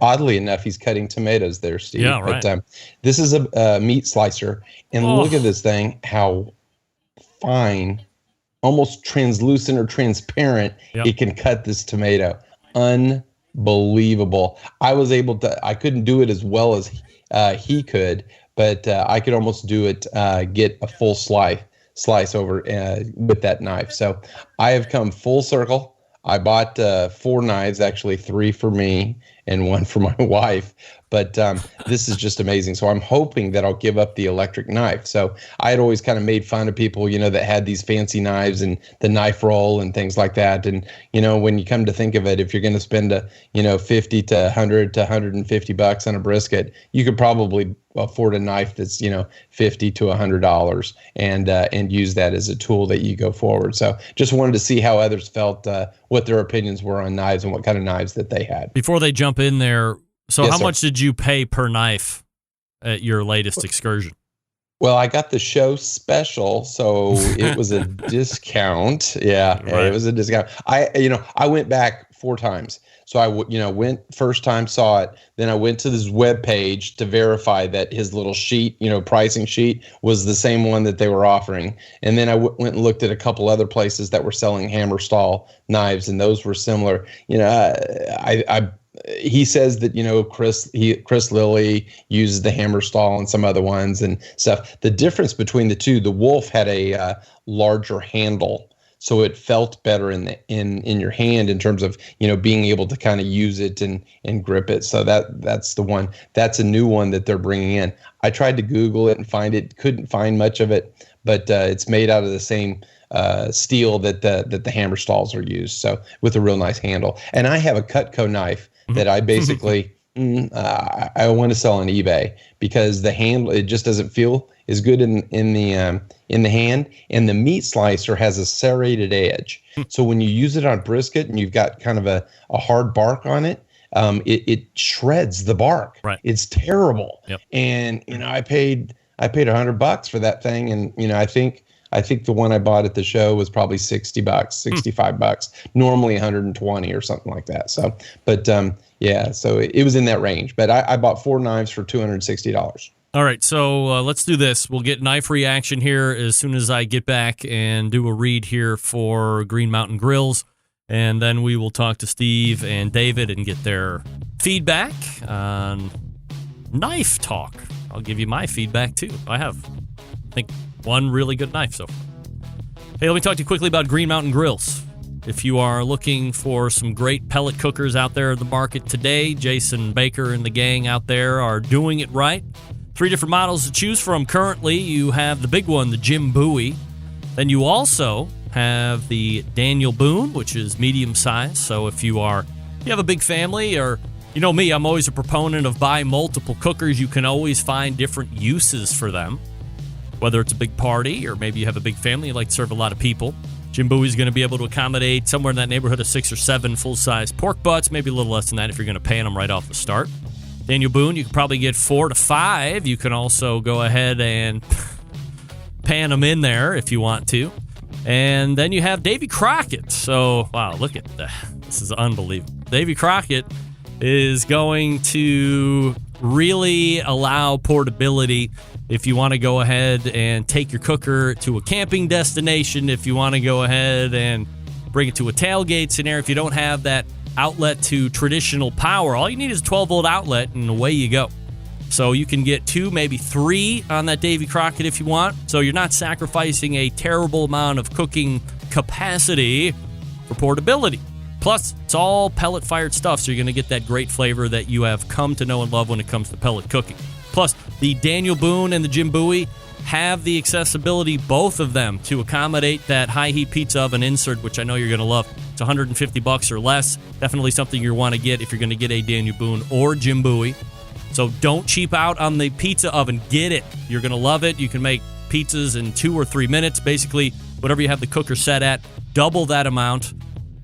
[SPEAKER 10] oddly enough, he's cutting tomatoes there, Steve.
[SPEAKER 1] Yeah, right.
[SPEAKER 10] But this is a meat slicer, and look at this thing, how fine, almost translucent or transparent, it can cut this tomato. Unbelievable. I couldn't do it as well as he could, but I could almost do it, get a full slice over with that knife. So I have come full circle. I bought 4 knives, actually 3 for me and 1 for my wife. But this is just amazing. So I'm hoping that I'll give up the electric knife. So I had always kind of made fun of people, that had these fancy knives and the knife roll and things like that. And, when you come to think of it, if you're going to spend $50 to $100 to $150 on a brisket, you could probably afford a knife that's, $50 to $100 and use that as a tool that you go forward. So just wanted to see how others felt, what their opinions were on knives and what kind of knives that they had.
[SPEAKER 1] Before they jump in there, so
[SPEAKER 10] Yes,
[SPEAKER 1] how
[SPEAKER 10] sir.
[SPEAKER 1] much did you pay per knife at your latest excursion?
[SPEAKER 10] Well, I got the show special, so it was a discount. Yeah,
[SPEAKER 1] Right.
[SPEAKER 10] it was a discount. I went back 4 times. So I went first time, saw it. Then I went to this web page to verify that his little sheet, pricing sheet, was the same one that they were offering. And then I went and looked at a couple other places that were selling hammer stall knives, and those were similar. He says that, Chris Lilly uses the hammer stall and some other ones and stuff. The difference between the two, the Wolf had a larger handle, so it felt better in your hand in terms of, being able to kind of use it and grip it. So that's the one. That's a new one that they're bringing in. I tried to Google it and find it, couldn't find much of it, but it's made out of the same steel that the hammer stalls are used. So with a real nice handle. And I have a Cutco knife that I basically I want to sell on eBay because the handle, it just doesn't feel as good in the hand, and the meat slicer has a serrated edge. So when you use it on brisket and you've got kind of a hard bark on it, it shreds the bark.
[SPEAKER 1] Right.
[SPEAKER 10] It's terrible.
[SPEAKER 1] Yep.
[SPEAKER 10] And I paid $100 for that thing, and I think the one I bought at the show was probably $60, $65, normally 120 or something like that. So, but so it was in that range. But I bought 4 knives for $260.
[SPEAKER 1] All right, so let's do this. We'll get knife reaction here as soon as I get back and do a read here for Green Mountain Grills. And then we will talk to Steve and David and get their feedback on knife talk. I'll give you my feedback, too. I have, I think, one really good knife so far. Hey, let me talk to you quickly about Green Mountain Grills. If you are looking for some great pellet cookers out there in the market today, Jason Baker and the gang out there are doing it right. 3 different models to choose from currently. You have the big one, the Jim Bowie. Then you also have the Daniel Boone, which is medium size. So if you have a big family, or you know me, I'm always a proponent of buy multiple cookers. You can always find different uses for them, whether it's a big party or maybe you have a big family, you like to serve a lot of people. Jim Bowie's going to be able to accommodate somewhere in that neighborhood of 6 or 7 full-size pork butts, maybe a little less than that if you're going to pan them right off the start. Daniel Boone, you can probably get 4 to 5. You can also go ahead and pan them in there if you want to. And then you have Davy Crockett. So, wow, look at that. This is unbelievable. Davy Crockett is going to really allow portability if you want to go ahead and take your cooker to a camping destination, if you want to go ahead and bring it to a tailgate scenario, if you don't have that outlet to traditional power, all you need is a 12-volt outlet, and away you go. So you can get 2, maybe 3 on that Davy Crockett if you want. So you're not sacrificing a terrible amount of cooking capacity for portability. Plus, it's all pellet-fired stuff, so you're going to get that great flavor that you have come to know and love when it comes to pellet cooking. Plus, the Daniel Boone and the Jim Bowie have the accessibility, both of them, to accommodate that high-heat pizza oven insert, which I know you're going to love. It's $150 or less. Definitely something you want to get if you're going to get a Daniel Boone or Jim Bowie. So don't cheap out on the pizza oven. Get it. You're going to love it. You can make pizzas in 2 or 3 minutes. Basically, whatever you have the cooker set at, double that amount,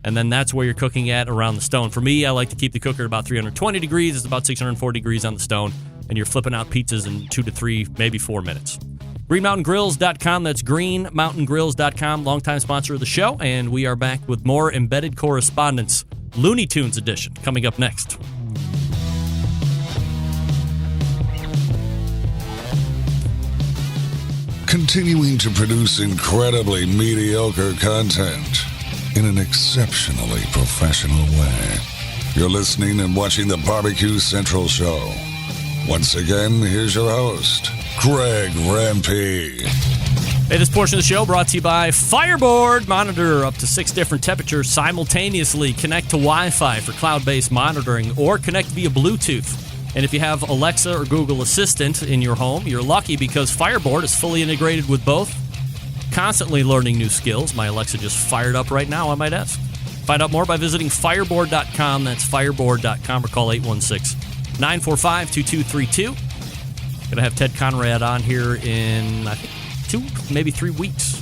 [SPEAKER 1] and then that's where you're cooking at around the stone. For me, I like to keep the cooker at about 320 degrees. It's about 640 degrees on the stone, and you're flipping out pizzas in 2 to 3, maybe 4 minutes. GreenMountainGrills.com. That's GreenMountainGrills.com, longtime sponsor of the show. And we are back with more Embedded Correspondents Looney Tunes edition coming up next.
[SPEAKER 4] Continuing to produce incredibly mediocre content in an exceptionally professional way. You're listening and watching the Barbecue Central Show. Once again, here's your host, Greg Rampey.
[SPEAKER 1] Hey, this portion of the show brought to you by Fireboard. Monitor up to 6 different temperatures simultaneously. Connect to Wi-Fi for cloud-based monitoring or connect via Bluetooth. And if you have Alexa or Google Assistant in your home, you're lucky because Fireboard is fully integrated with both. Constantly learning new skills. My Alexa just fired up right now on my desk. Find out more by visiting fireboard.com. That's fireboard.com, or call 816-945-2232. Going to have Ted Conrad on here in, I think, 2, maybe 3 weeks.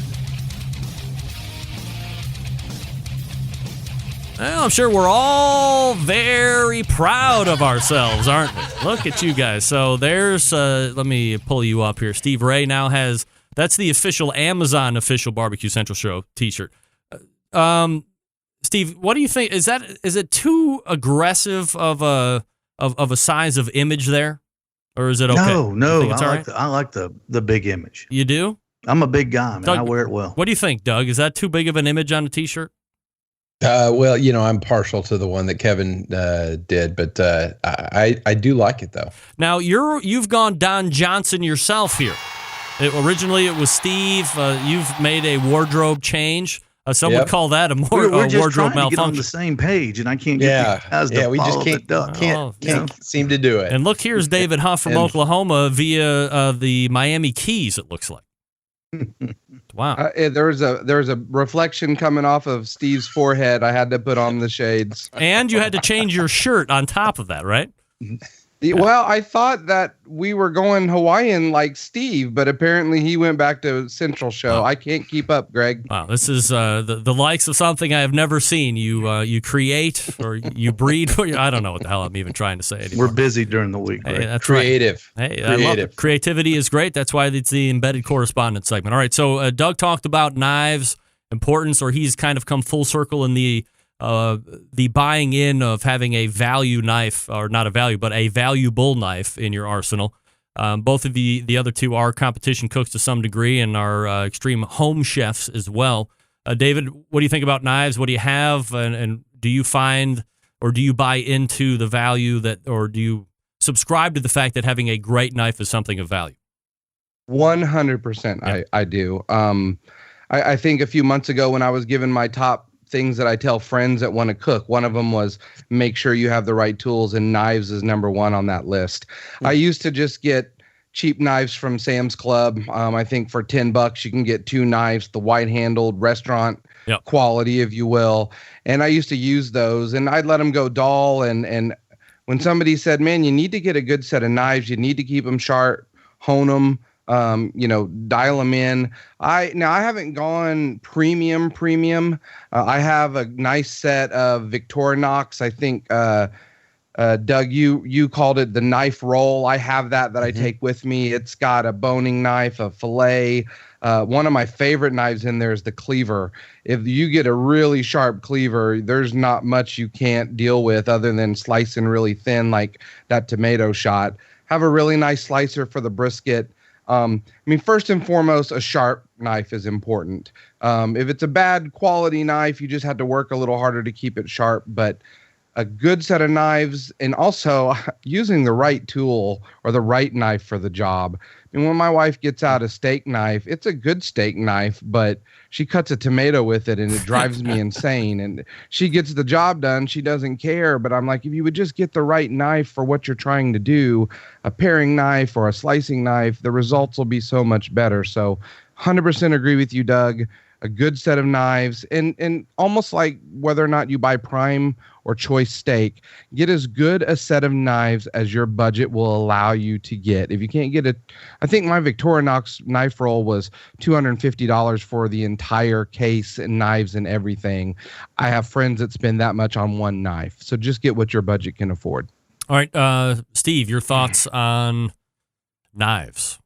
[SPEAKER 1] Well, I'm sure we're all very proud of ourselves, aren't we? Look at you guys. So there's, let me pull you up here. Steve Ray now has, that's the official Amazon official Barbecue Central Show t-shirt. Steve, what do you think? Is it too aggressive of a size of image there? Or is it okay?
[SPEAKER 9] No. I like the big image.
[SPEAKER 1] You do?
[SPEAKER 9] I'm a big guy, man.
[SPEAKER 1] Doug,
[SPEAKER 9] I wear it well.
[SPEAKER 1] What do you think, Doug? Is that too big of an image on a t-shirt?
[SPEAKER 10] Well, I'm partial to the one that Kevin did, but I do like it though.
[SPEAKER 1] Now you've gone Don Johnson yourself here. Originally it was Steve. You've made a wardrobe change. Some would call that a
[SPEAKER 9] we're just
[SPEAKER 1] wardrobe
[SPEAKER 9] trying to
[SPEAKER 1] malfunction.
[SPEAKER 9] get on the same page, and I can't get the guys to
[SPEAKER 10] we just
[SPEAKER 9] follow
[SPEAKER 10] can't seem to do it.
[SPEAKER 1] And look, here's David Huff from Oklahoma via the Miami Keys. It looks like. Wow.
[SPEAKER 8] There's a reflection coming off of Steve's forehead. I had to put on the shades.
[SPEAKER 1] And you had to change your shirt on top of that, right?
[SPEAKER 8] Well, I thought that we were going Hawaiian like Steve, but apparently he went back to Central Show. I can't keep up, Greg.
[SPEAKER 1] Wow, this is the likes of something I have never seen. You create or you breed. I don't know what the hell I'm even trying to say anymore.
[SPEAKER 9] We're busy during the week.
[SPEAKER 1] Hey, that's
[SPEAKER 10] creative.
[SPEAKER 1] Right. Hey, I love it. Creativity is great. That's why it's the Embedded Correspondents segment. All right, so Doug talked about knives' importance, or he's kind of come full circle in the buying in of having a value knife, or not a value, but a valuable knife in your arsenal. Both of the other two are competition cooks to some degree and are extreme home chefs as well. David, what do you think about knives? What do you have? And do you find or do you buy into the value that, or do you subscribe to the fact that having a great knife is something of value?
[SPEAKER 8] 100%.
[SPEAKER 1] Yeah.
[SPEAKER 8] I do. I think a few months ago when I was given my top things that I tell friends that want to cook, one of them was make sure you have the right tools, and knives is number one on that list. I used to just get cheap knives from Sam's Club. I think for $10 you can get 2 knives, the white handled restaurant quality, if you will. And I used to use those, and I'd let them go dull. And when somebody said, man, you need to get a good set of knives, you need to keep them sharp, hone them, dial them in. I haven't gone premium. I have a nice set of Victorinox. I think, Doug, you called it the knife roll. I have that I take with me. It's got a boning knife, a fillet. One of my favorite knives in there is the cleaver. If you get a really sharp cleaver, there's not much you can't deal with other than slicing really thin like that tomato shot. Have a really nice slicer for the brisket. First and foremost, a sharp knife is important. If it's a bad quality knife, you just have to work a little harder to keep it sharp, but a good set of knives, and also using the right tool or the right knife for the job. And when my wife gets out a steak knife, it's a good steak knife, but she cuts a tomato with it and it drives me insane. And she gets the job done. She doesn't care. But I'm like, if you would just get the right knife for what you're trying to do, a paring knife or a slicing knife, the results will be so much better. So 100% agree with you, Doug. A good set of knives, and almost like whether or not you buy prime or choice steak, get as good a set of knives as your budget will allow you to get. If you can't get it, I think my Victorinox knife roll was $250 for the entire case and knives and everything. I have friends that spend that much on one knife. So just get what your budget can afford.
[SPEAKER 1] All right, Steve, your thoughts on knives?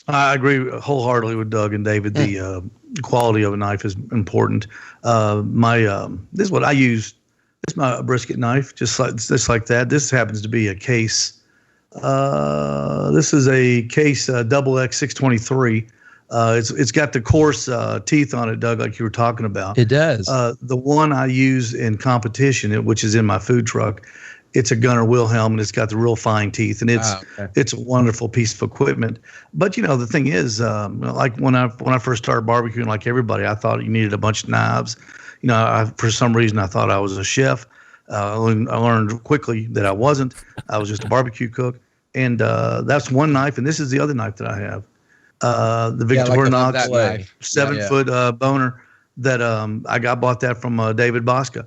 [SPEAKER 9] I agree wholeheartedly with Doug and David. The quality of a knife is important. This is what I use. This is my brisket knife, just like that. This happens to be a case. This is a case double X 623. It's got the coarse teeth on it, Doug, like you were talking about.
[SPEAKER 10] It does.
[SPEAKER 9] The one I use in competition, which is in my food truck, it's a Gunnar Wilhelm, and it's got the real fine teeth, and it's a wonderful piece of equipment. But the thing is, like when I first started barbecuing, like everybody, I thought you needed a bunch of knives. For some reason, I thought I was a chef. I learned quickly that I wasn't. I was just a barbecue cook, and that's one knife, and this is the other knife that I have, the Victorinox 7-foot boner that I bought that from David Bosca.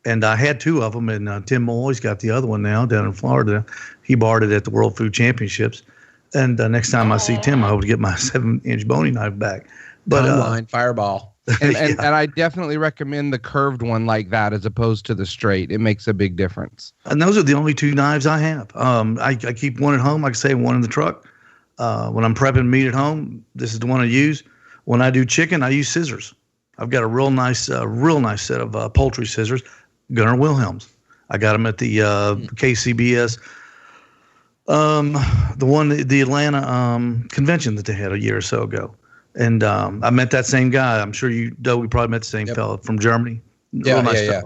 [SPEAKER 9] And I had 2 of them, and Tim Malloy's got the other one now down in Florida. He borrowed it at the World Food Championships. And next time I see Tim, I hope to get my 7-inch boning knife back. But
[SPEAKER 10] line fireball.
[SPEAKER 8] And I definitely recommend the curved one like that as opposed to the straight. It makes a big difference.
[SPEAKER 9] And those are the only 2 knives I have. I keep one at home, like I say, one in the truck. When I'm prepping meat at home, this is the one I use. When I do chicken, I use scissors. I've got a real nice set of poultry scissors. Gunnar Wilhelms. I got them at the KCBS, the Atlanta convention that they had a year or so ago. And I met that same guy. I'm sure we probably met the same fella from Germany.
[SPEAKER 10] Yeah,
[SPEAKER 9] fella.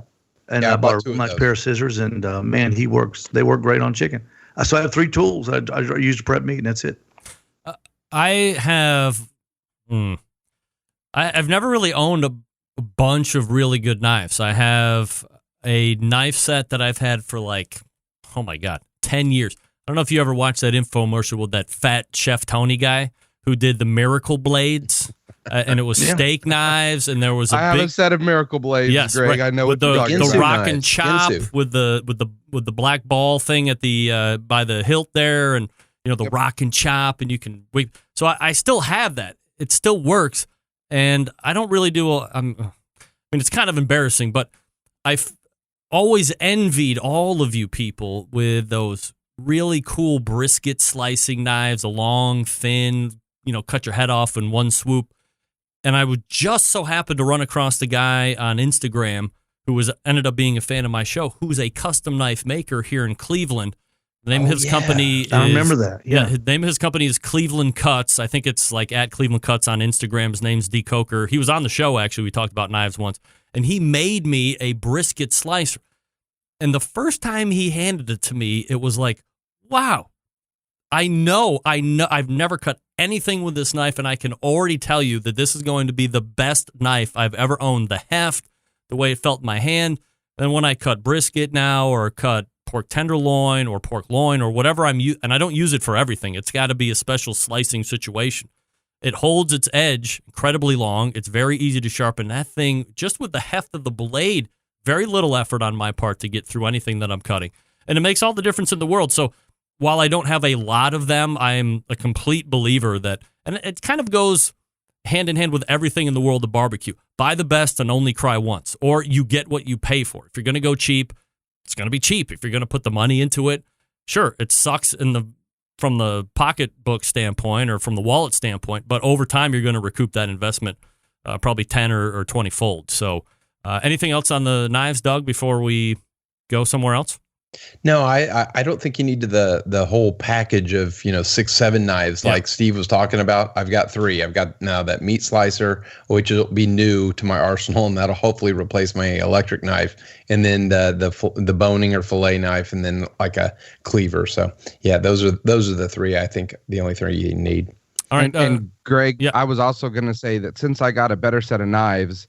[SPEAKER 9] And I bought a nice pair of scissors, and man, they work great on chicken. So I have 3 tools I use to prep meat, and that's it.
[SPEAKER 1] I've never really owned a bunch of really good knives. I have a knife set that I've had for 10 years. I don't know if you ever watched that infomercial with that fat Chef Tony guy who did the Miracle Blades, and it was steak knives, and there was
[SPEAKER 8] I have a set of Miracle Blades,
[SPEAKER 1] yes,
[SPEAKER 8] Greg.
[SPEAKER 1] right,
[SPEAKER 8] I know
[SPEAKER 1] with
[SPEAKER 8] what you're talking about.
[SPEAKER 1] the rock and
[SPEAKER 10] knives.
[SPEAKER 1] chop
[SPEAKER 10] Ginsu.
[SPEAKER 1] with the black ball thing at the by the hilt there, and the rock and chop, and you can so I still have that. It still works, and I don't really do it's kind of embarrassing, but I've always envied all of you people with those really cool brisket slicing knives, a long, thin, cut your head off in one swoop. And I would just so happen to run across the guy on Instagram who ended up being a fan of my show, who's a custom knife maker here in Cleveland. The name of his company is,
[SPEAKER 9] I remember that. Yeah.
[SPEAKER 1] The name of his company is Cleveland Cuts. I think it's like at Cleveland Cuts on Instagram. His name's D. Coker. He was on the show, actually. We talked about knives once. And he made me a brisket slicer. And the first time he handed it to me, it was like, wow, I know I've never cut anything with this knife, and I can already tell you that this is going to be the best knife I've ever owned. The heft, the way it felt in my hand. And when I cut brisket now or cut pork tenderloin or pork loin or whatever and I don't use it for everything. It's got to be a special slicing situation. It holds its edge incredibly long. It's very easy to sharpen. That thing, just with the heft of the blade, very little effort on my part to get through anything that I'm cutting. And it makes all the difference in the world. So while I don't have a lot of them, I'm a complete believer that, and it kind of goes hand in hand with everything in the world of barbecue. Buy the best and only cry once, or you get what you pay for. If you're going to go cheap, it's going to be cheap. If you're going to put the money into it, sure, it sucks from the pocketbook standpoint or from the wallet standpoint, but over time you're going to recoup that investment probably 10 or 20 fold. So anything else on the knives, Doug, before we go somewhere else?
[SPEAKER 10] No, I don't think you need the whole package of 6-7 knives like Steve was talking about. I've got 3. I've got now that meat slicer, which will be new to my arsenal, and that'll hopefully replace my electric knife, and then the boning or fillet knife, and then like a cleaver. So yeah, those are the 3. I think the only 3 you need.
[SPEAKER 1] All right,
[SPEAKER 8] and Greg, I was also going to say that since I got a better set of knives,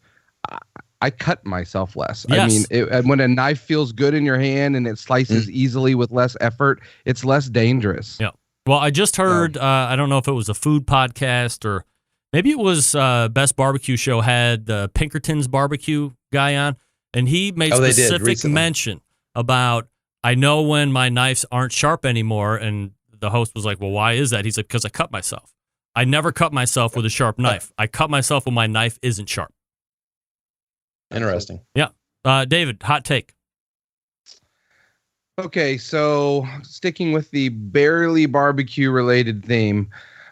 [SPEAKER 8] I cut myself less.
[SPEAKER 1] Yes.
[SPEAKER 8] I mean, when a knife feels good in your hand and it slices easily with less effort, it's less dangerous.
[SPEAKER 1] Yeah. Well, I just heard, I don't know if it was a food podcast or maybe it was Best Barbecue Show had the Pinkerton's barbecue guy on, and he made specific mention about, I know when my knives aren't sharp anymore, and the host was like, well, why is that? He's like, because I cut myself. I never cut myself with a sharp knife. I cut myself when my knife isn't sharp.
[SPEAKER 10] Interesting.
[SPEAKER 1] Yeah. David, hot take.
[SPEAKER 8] Okay, so sticking with the barely barbecue related theme,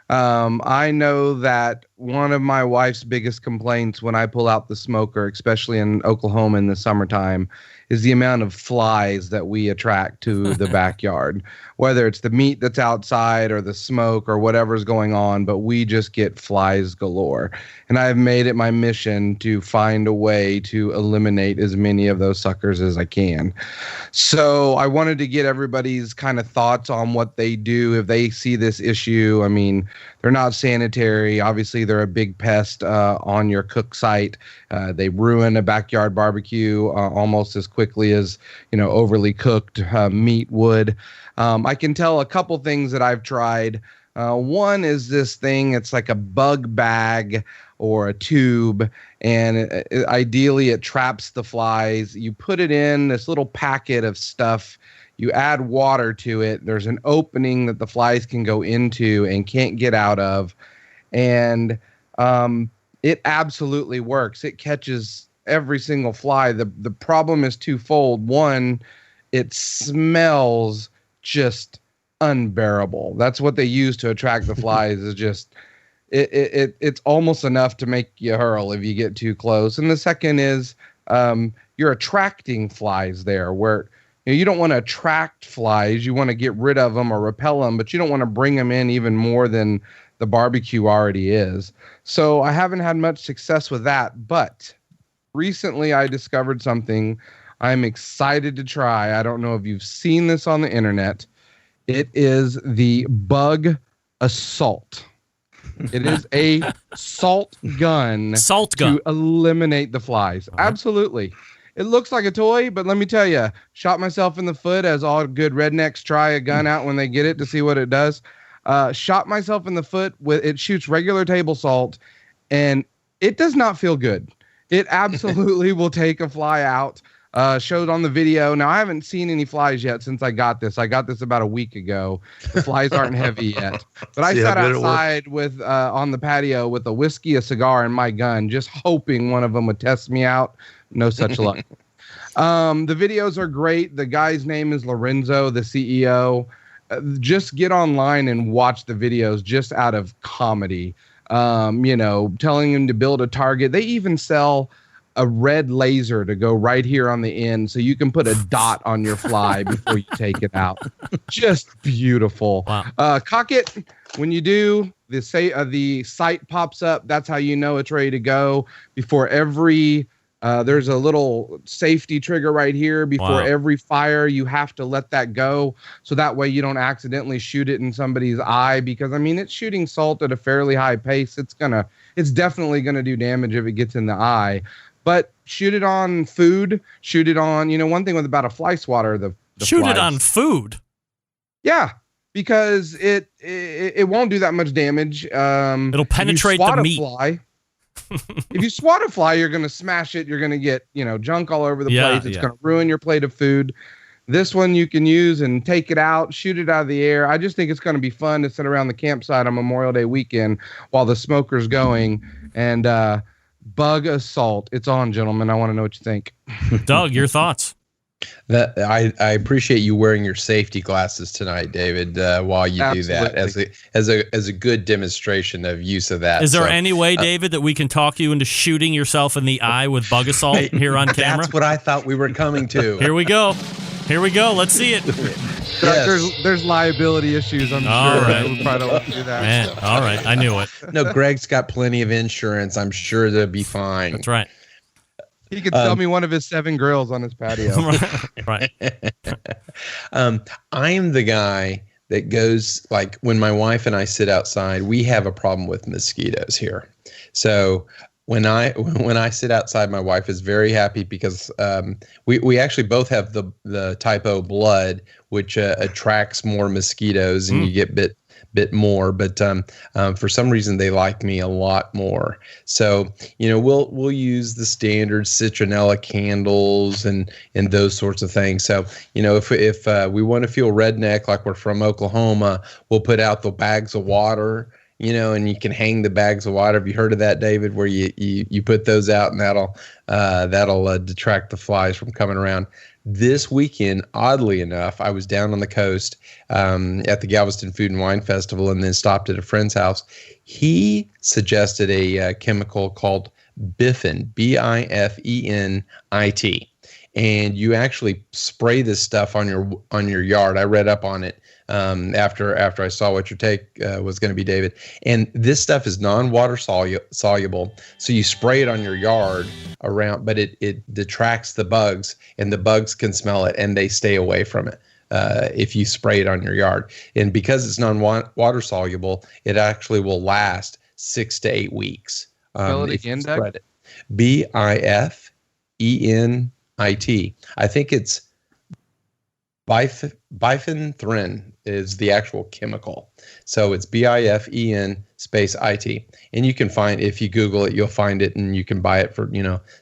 [SPEAKER 8] I know that one of my wife's biggest complaints when I pull out the smoker, especially in Oklahoma in the summertime, is the amount of flies that we attract to the backyard, whether it's the meat that's outside or the smoke or whatever's going on, but we just get flies galore. And I've made it my mission to find a way to eliminate as many of those suckers as I can. So I wanted to get everybody's kind of thoughts on what they do if they see this issue. I mean, they're not sanitary. Obviously, they're a big pest on your cook site. They ruin a backyard barbecue almost as quickly as overly cooked meat would. I can tell a couple things that I've tried. One is this thing. It's like a bug bag or a tube, and ideally it traps the flies. You put it in this little packet of stuff. You add water to it. There's an opening that the flies can go into and can't get out of. And it absolutely works. It catches every single fly. The problem is twofold. One, it smells just unbearable. That's what they use to attract the flies, is just it's almost enough to make you hurl if you get too close. And the second is you're attracting flies there, where you don't want to attract flies. You want to get rid of them or repel them, but you don't want to bring them in even more than the barbecue already is. So I haven't had much success with that, but recently I discovered something I'm excited to try. I don't know if you've seen this on the internet. It is the Bug Assault. It is a salt gun.
[SPEAKER 1] Salt gun.
[SPEAKER 8] To eliminate the flies. Uh-huh. Absolutely. It looks like a toy, but let me tell you, shot myself in the foot, as all good rednecks try a gun out when they get it to see what it does. Shot myself in the foot with it. Shoots regular table salt, and it does not feel good. It absolutely will take a fly out. Showed on the video. Now, I haven't seen any flies yet since I got this. I got this about a week ago. The flies aren't heavy yet. But I sat outside with on the patio with a whiskey, a cigar, and my gun, just hoping one of them would test me out. No such luck. The videos are great. The guy's name is Lorenzo, the CEO. Just get online and watch the videos just out of comedy. Telling him to build a target. They even sell a red laser to go right here on the end, so you can put a dot on your fly before you take it out. Just beautiful.
[SPEAKER 1] Wow.
[SPEAKER 8] Cock it when you do. The sight pops up. That's how you know it's ready to go. Before every there's a little safety trigger right here. Before every fire, you have to let that go, so that way you don't accidentally shoot it in somebody's eye, because I mean, it's shooting salt at a fairly high pace. It's definitely gonna do damage if it gets in the eye. But shoot it on food. Shoot it on, one thing about a fly swatter, the
[SPEAKER 1] shoot
[SPEAKER 8] flies.
[SPEAKER 1] it on food.
[SPEAKER 8] Yeah, because it won't do that much damage.
[SPEAKER 1] It'll penetrate the meat.
[SPEAKER 8] If you swat a fly, you're going to smash it. You're going to get, junk all over the place. It's going to ruin your plate of food. This one you can use and take it out, shoot it out of the air. I just think it's going to be fun to sit around the campsite on Memorial Day weekend while the smoker's going, and bug assault. It's on, gentlemen. I want to know what you think.
[SPEAKER 1] Doug, your thoughts?
[SPEAKER 10] That I appreciate you wearing your safety glasses tonight, David, while you do that as a good demonstration of use of that.
[SPEAKER 1] Is there any way, David, that we can talk you into shooting yourself in the eye with bug assault here on camera?
[SPEAKER 10] That's what I thought we were coming to.
[SPEAKER 1] Here we go. Let's see it.
[SPEAKER 8] Yes. There's liability issues, I'm sure.
[SPEAKER 1] Right.
[SPEAKER 8] We'll probably don't do that.
[SPEAKER 1] Man, all right. I knew it.
[SPEAKER 10] No, Greg's got plenty of insurance. I'm sure they'll be fine.
[SPEAKER 1] That's right.
[SPEAKER 8] He could sell me one of his 7 grills on his patio.
[SPEAKER 1] Right.
[SPEAKER 10] I'm the guy that goes, like, when my wife and I sit outside, we have a problem with mosquitoes here. So when I sit outside, my wife is very happy because we actually both have the type O blood, which attracts more mosquitoes, and you get bit more, but for some reason they like me a lot more. So we'll use the standard citronella candles and those sorts of things. So if we want to feel redneck, like we're from Oklahoma, we'll put out the bags of water, and you can hang the bags of water. Have you heard of that, David? Where you put those out, and that'll detract the flies from coming around. This weekend, oddly enough, I was down on the coast at the Galveston Food and Wine Festival, and then stopped at a friend's house. He suggested a chemical called Bifenit, Bifenit, and you actually spray this stuff on your yard. I read up on it after I saw what your take was going to be, David. And this stuff is non-water soluble, so you spray it on your yard around, but it detracts the bugs, and the bugs can smell it and they stay away from it if you spray it on your yard. And because it's non-water soluble, it actually will last 6 to 8 weeks.
[SPEAKER 8] Spell it again, Doug?
[SPEAKER 10] Bifenit. I think it's bifenthrin is the actual chemical. So it's Bifenit space IT. And you can find, if you Google it, you'll find it, and you can buy it for,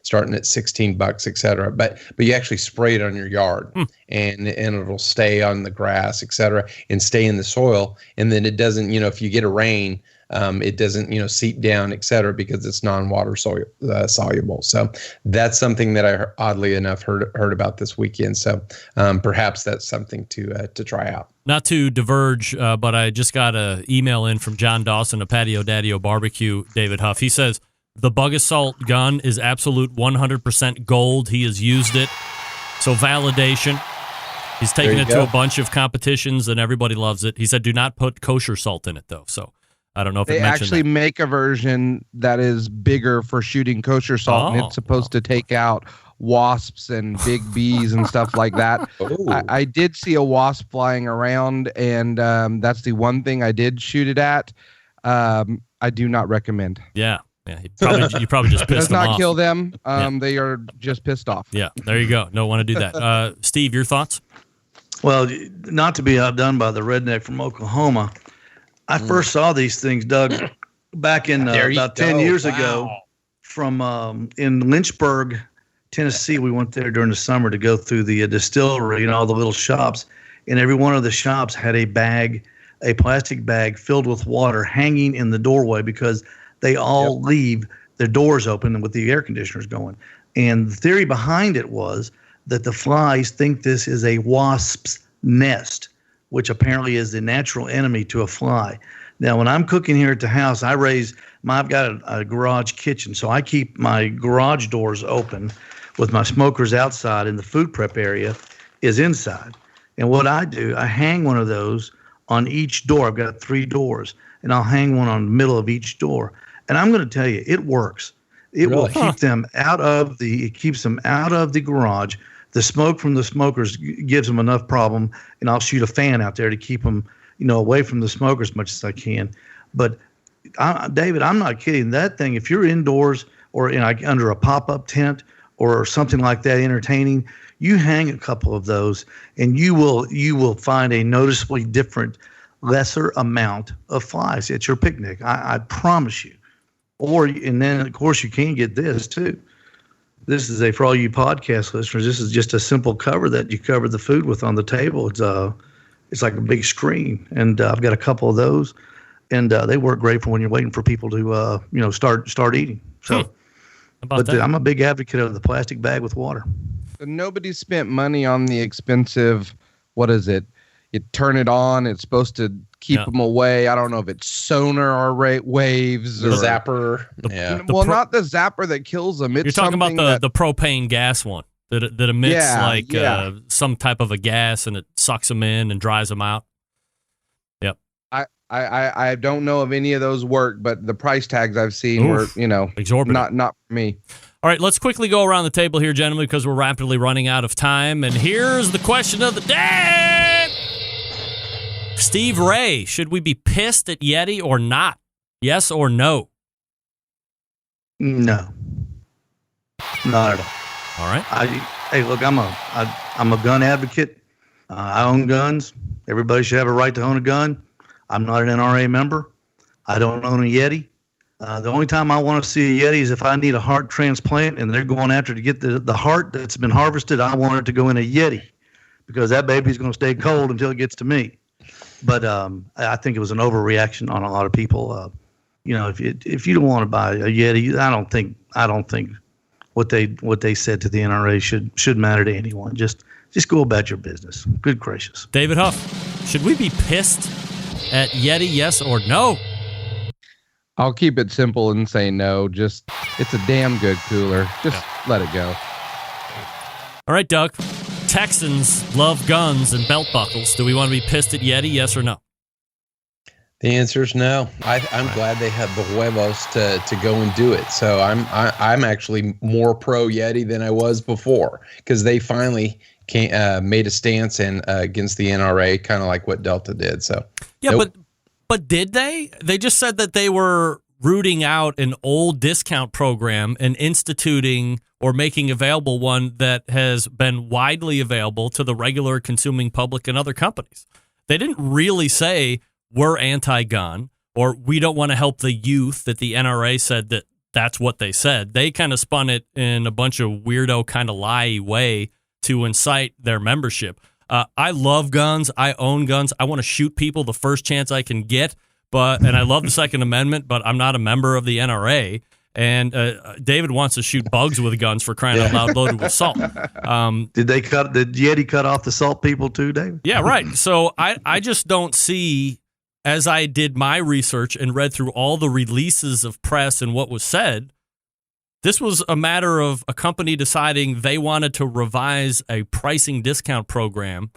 [SPEAKER 10] starting at $16, et cetera. But you actually spray it on your yard and it'll stay on the grass, et cetera, and stay in the soil. And then it doesn't, if you get a rain, it doesn't, seep down, et cetera, because it's non-water soluble. So that's something that I oddly enough heard about this weekend. So perhaps that's something to try out. Not
[SPEAKER 1] to diverge, but I just got an email in from John Dawson of Patio Daddy-O Barbecue, David Huff. He says, the bug assault gun is absolute 100% gold. He has used it. So validation. He's taken it to a bunch of competitions, and everybody loves it. He said, do not put kosher salt in it, though. So I don't know if
[SPEAKER 8] they actually make a version that is bigger for shooting kosher salt, and it's supposed to take out wasps and big bees and stuff like that. I did see a wasp flying around, and that's the one thing I did shoot it at. I do not recommend.
[SPEAKER 1] Yeah. You probably just pissed them off.
[SPEAKER 8] Does not kill them. They are just pissed off.
[SPEAKER 1] Yeah, there you go. Don't want to do that. Steve, your thoughts?
[SPEAKER 9] Well, not to be outdone by the redneck from Oklahoma, I first saw these things, Doug, back in about 10 years ago from in Lynchburg, Tennessee. We went there during the summer to go through the distillery and all the little shops. And every one of the shops had a plastic bag filled with water hanging in the doorway because they all leave their doors open with the air conditioners going. And the theory behind it was that the flies think this is a wasp's nest, which apparently is the natural enemy to a fly. Now, when I'm cooking here at the house, I've got a garage kitchen, so I keep my garage doors open with my smokers outside, and the food prep area is inside. And what I do, I hang one of those on each door. I've got 3 doors, and I'll hang one on the middle of each door. And I'm going to tell you, it works. It will keep them out of the garage. The smoke from the smokers gives them enough problem, and I'll shoot a fan out there to keep them, away from the smokers as much as I can. But David, I'm not kidding. That thing, if you're indoors or under a pop-up tent or something like that, entertaining, you hang a couple of those, and you will find a noticeably different, lesser amount of flies at your picnic. I promise you. And then of course you can get this too. This is for all you podcast listeners. This is just a simple cover that you cover the food with on the table. It's like a big screen, and I've got a couple of those, and they work great for when you're waiting for people to start eating. So, I'm a big advocate of the plastic bag with water.
[SPEAKER 8] Nobody spent money on the expensive. What is it? You turn it on. It's supposed to keep them away. I don't know if it's sonar or waves or
[SPEAKER 10] zapper.
[SPEAKER 8] Not the zapper that kills them.
[SPEAKER 1] You're talking about the propane gas one that emits some type of a gas, and it sucks them in and dries them out. Yep.
[SPEAKER 8] I don't know if any of those work, but the price tags I've seen were
[SPEAKER 1] exorbitant.
[SPEAKER 8] Not for me.
[SPEAKER 1] All right, let's quickly go around the table here, gentlemen, because we're rapidly running out of time. And here's the question of the day. Steve Ray, should we be pissed at Yeti or not? Yes or no?
[SPEAKER 9] No. Not at all.
[SPEAKER 1] All right.
[SPEAKER 9] Hey, look, I'm a gun advocate. I own guns. Everybody should have a right to own a gun. I'm not an NRA member. I don't own a Yeti. The only time I want to see a Yeti is if I need a heart transplant and they're going after to get the heart that's been harvested. I want it to go in a Yeti because that baby's going to stay cold until it gets to me. But I think it was an overreaction on a lot of people. If you don't want to buy a Yeti, I don't think what they said to the NRA should matter to anyone. Just go about your business. Good gracious.
[SPEAKER 1] David Huff, should we be pissed at Yeti? Yes or no?
[SPEAKER 8] I'll keep it simple and say no. Just it's a damn good cooler. Just let it go.
[SPEAKER 1] All right, Doug. Texans love guns and belt buckles. Do we want to be pissed at Yeti? Yes or no?
[SPEAKER 10] The answer is no. I'm glad they had the huevos to go and do it. So I'm actually more pro Yeti than I was before because they finally made a stance and against the NRA, kind of like what Delta did. So
[SPEAKER 1] but did they? They just said that they were rooting out an old discount program and instituting or making available one that has been widely available to the regular consuming public and other companies. They didn't really say we're anti-gun or we don't want to help the youth, that the NRA said that that's what they said. They kind of spun it in a bunch of weirdo kind of lie way to incite their membership. I love guns. I own guns. I want to shoot people the first chance I can get. And I love the Second Amendment, but I'm not a member of the NRA. And David wants to shoot bugs with guns for crying out loud, loaded with salt.
[SPEAKER 9] Did Yeti cut off the salt people too, David?
[SPEAKER 1] Yeah, right. So I just don't see, as I did my research and read through all the releases of press and what was said, this was a matter of a company deciding they wanted to revise a pricing discount program,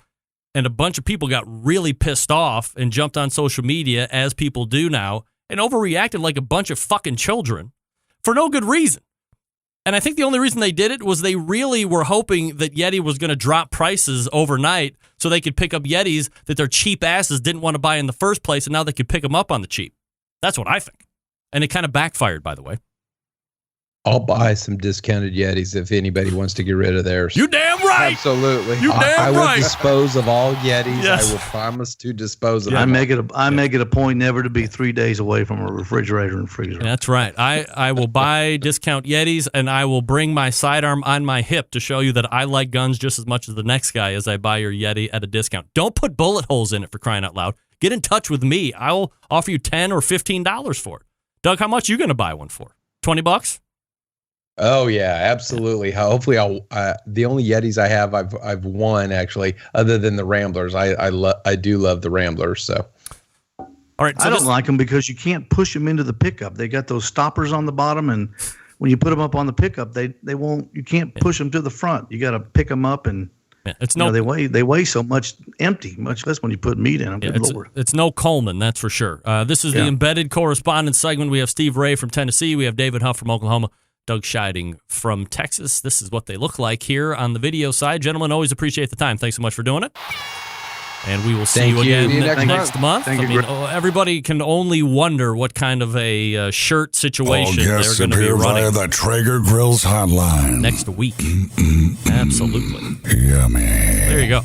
[SPEAKER 1] and a bunch of people got really pissed off and jumped on social media, as people do now, and overreacted like a bunch of fucking children for no good reason. And I think the only reason they did it was they really were hoping that Yeti was going to drop prices overnight so they could pick up Yetis that their cheap asses didn't want to buy in the first place, and now they could pick them up on the cheap. That's what I think. And it kind of backfired, by the way.
[SPEAKER 10] I'll buy some discounted Yetis if anybody wants to get rid of theirs.
[SPEAKER 1] You damn right.
[SPEAKER 8] Absolutely.
[SPEAKER 1] You damn
[SPEAKER 10] I
[SPEAKER 1] right.
[SPEAKER 10] will dispose of all Yetis.
[SPEAKER 1] Yes.
[SPEAKER 10] I will promise to dispose of
[SPEAKER 9] I
[SPEAKER 10] them.
[SPEAKER 9] make it a point never to be 3 days away from a refrigerator and freezer.
[SPEAKER 1] That's right. I will buy discount Yetis, and I will bring my sidearm on my hip to show you that I like guns just as much as the next guy as I buy your Yeti at a discount. Don't put bullet holes in it, for crying out loud. Get in touch with me. I'll offer you $10 or $15 for it. Doug, how much are you going to buy one for? $20?
[SPEAKER 10] Oh yeah, absolutely. Hopefully, the only Yetis I have, I've won actually, other than the Ramblers. I do love the Ramblers. So,
[SPEAKER 1] All right. So
[SPEAKER 9] I don't like them because you can't push them into the pickup. They got those stoppers on the bottom, and when you put them up on the pickup, they won't. You can't push them to the front. You got to pick them up, and they weigh so much empty, much less when you put meat in them.
[SPEAKER 1] Yeah,
[SPEAKER 9] Good Lord.
[SPEAKER 1] It's no Coleman, that's for sure. This is the Embedded Correspondents Segment. We have Steve Ray from Tennessee. We have David Huff from Oklahoma. Doug Scheiding from Texas. This is what they look like here on the video side. Gentlemen, always appreciate the time. Thanks so much for doing it. And we will see you again next month. Everybody can only wonder what kind of a shirt situation they're going to be running.
[SPEAKER 4] Via the Traeger Grills hotline
[SPEAKER 1] next week. Absolutely.
[SPEAKER 4] Yummy.
[SPEAKER 1] There you go.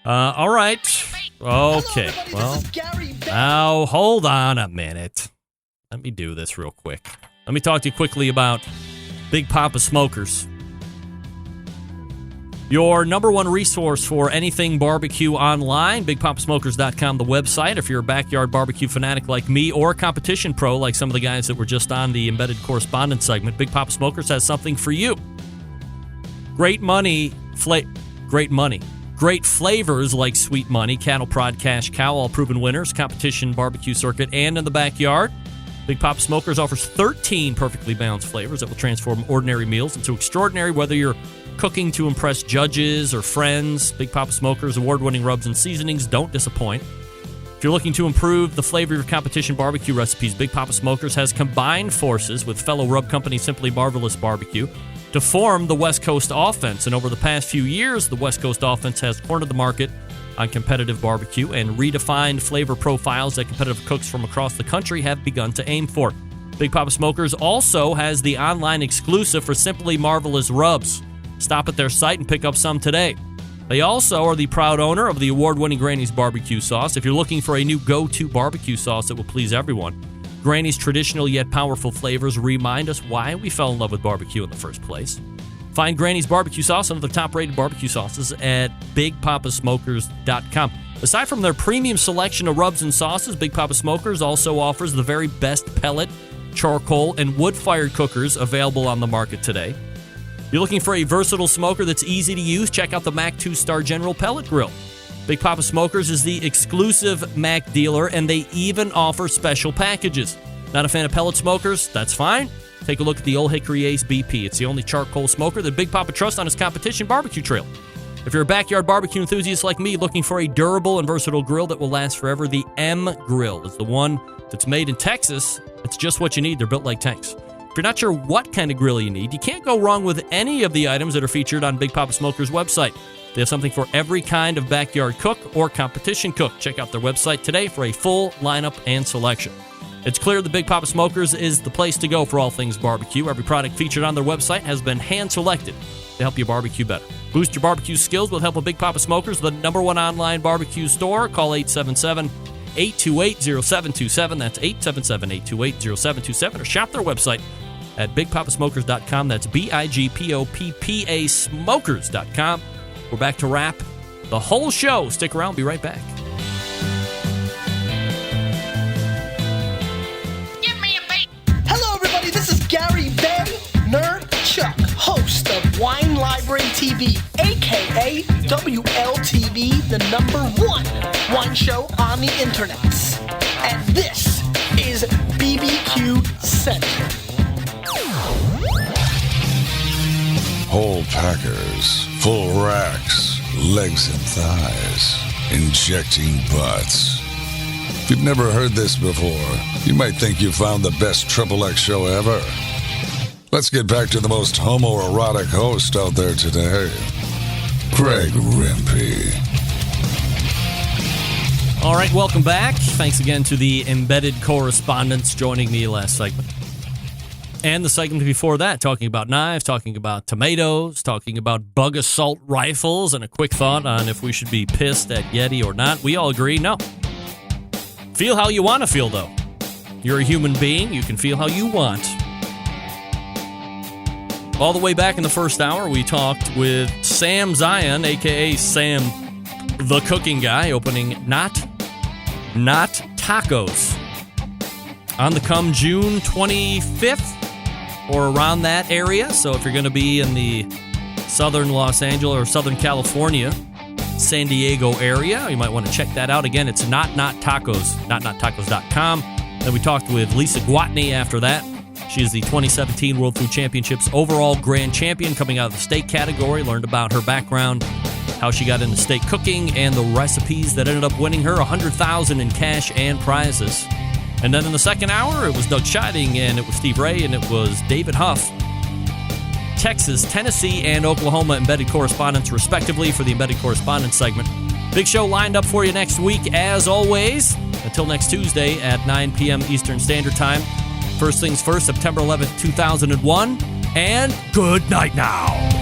[SPEAKER 1] All right. Okay. Well, now hold on a minute. Let me do this real quick. Let me talk to you quickly about Big Papa Smokers. Your number one resource for anything barbecue online, BigPapaSmokers.com, the website. If you're a backyard barbecue fanatic like me or a competition pro like some of the guys that were just on the Embedded Correspondents Segment, Big Papa Smokers has something for you. Great flavors like Sweet Money, Cattle Prod, Cash Cow, all proven winners, competition barbecue circuit, and in the backyard. Big Papa Smokers offers 13 perfectly balanced flavors that will transform ordinary meals into extraordinary, whether you're cooking to impress judges or friends. Big Papa Smokers' award-winning rubs and seasonings don't disappoint. If you're looking to improve the flavor of your competition barbecue recipes, Big Papa Smokers has combined forces with fellow rub company Simply Marvelous Barbecue to form the West Coast Offense. And over the past few years, the West Coast Offense has cornered the market on competitive barbecue and redefined flavor profiles that competitive cooks from across the country have begun to aim for. Big Papa Smokers also has the online exclusive for Simply Marvelous Rubs. Stop at their site and pick up some today. They also are the proud owner of the award-winning Granny's Barbecue Sauce. If you're looking for a new go-to barbecue sauce that will please everyone, Granny's traditional yet powerful flavors remind us why we fell in love with barbecue in the first place. Find Granny's Barbecue Sauce and other top-rated barbecue sauces at BigPapaSmokers.com. Aside from their premium selection of rubs and sauces, Big Papa Smokers also offers the very best pellet, charcoal, and wood-fired cookers available on the market today. You're looking for a versatile smoker that's easy to use? Check out the Mac 2-Star General Pellet Grill. Big Papa Smokers is the exclusive Mac dealer, and they even offer special packages. Not a fan of pellet smokers? That's fine. Take a look at the Old Hickory Ace BP. It's the only charcoal smoker that Big Papa trusts on his competition barbecue trail. If you're a backyard barbecue enthusiast like me looking for a durable and versatile grill that will last forever, the M Grill is the one that's made in Texas. It's just what you need. They're built like tanks. If you're not sure what kind of grill you need, you can't go wrong with any of the items that are featured on Big Papa Smokers' website. They have something for every kind of backyard cook or competition cook. Check out their website today for a full lineup and selection. It's clear the Big Papa Smokers is the place to go for all things barbecue. Every product featured on their website has been hand-selected to help you barbecue better. Boost your barbecue skills with help of Big Papa Smokers, the number one online barbecue store. Call 877-828-0727. That's 877-828-0727. Or shop their website at BigPapaSmokers.com. That's BigPoppa Smokers.com. We're back to wrap the whole show. Stick around. Be right back.
[SPEAKER 11] Hello, everybody. This is Gary Vaynerchuk, host of Wine Library TV, a.k.a. WLTV, the number one wine show on the internet. And this is BBQ Central.
[SPEAKER 4] Whole packers, full racks, legs and thighs, injecting butts. If you've never heard this before, you might think you found the best XXX show ever. Let's get back to the most homoerotic host out there today, Greg Rempe.
[SPEAKER 1] All right, welcome back. Thanks again to the Embedded Correspondents joining me last segment. And the segment before that, talking about knives, talking about tomatoes, talking about bug assault rifles, and a quick thought on if we should be pissed at Yeti or not. We all agree, no. Feel how you want to feel, though. You're a human being. You can feel how you want. All the way back in the first hour, we talked with Sam Zion, a.k.a. Sam the Cooking Guy, opening Not Tacos on the come June 25th or around that area. So if you're going to be in the southern Los Angeles or Southern California San Diego area. You might want to check that out. Again, it's Not Tacos, nottacos.com. Then we talked with Lisa Gwatney after that. She is the 2017 World Food Championships overall grand champion coming out of the steak category. Learned about her background, how she got into steak cooking, and the recipes that ended up winning her $100,000 in cash and prizes. And then in the second hour, it was Doug Scheiding, and it was Steve Ray, and it was David Huff. Texas, Tennessee, and Oklahoma embedded correspondents, respectively, for the Embedded Correspondents segment. Big show lined up for you next week, as always. Until next Tuesday at 9 p.m. Eastern Standard Time. First things first, September 11th, 2001. And good night now.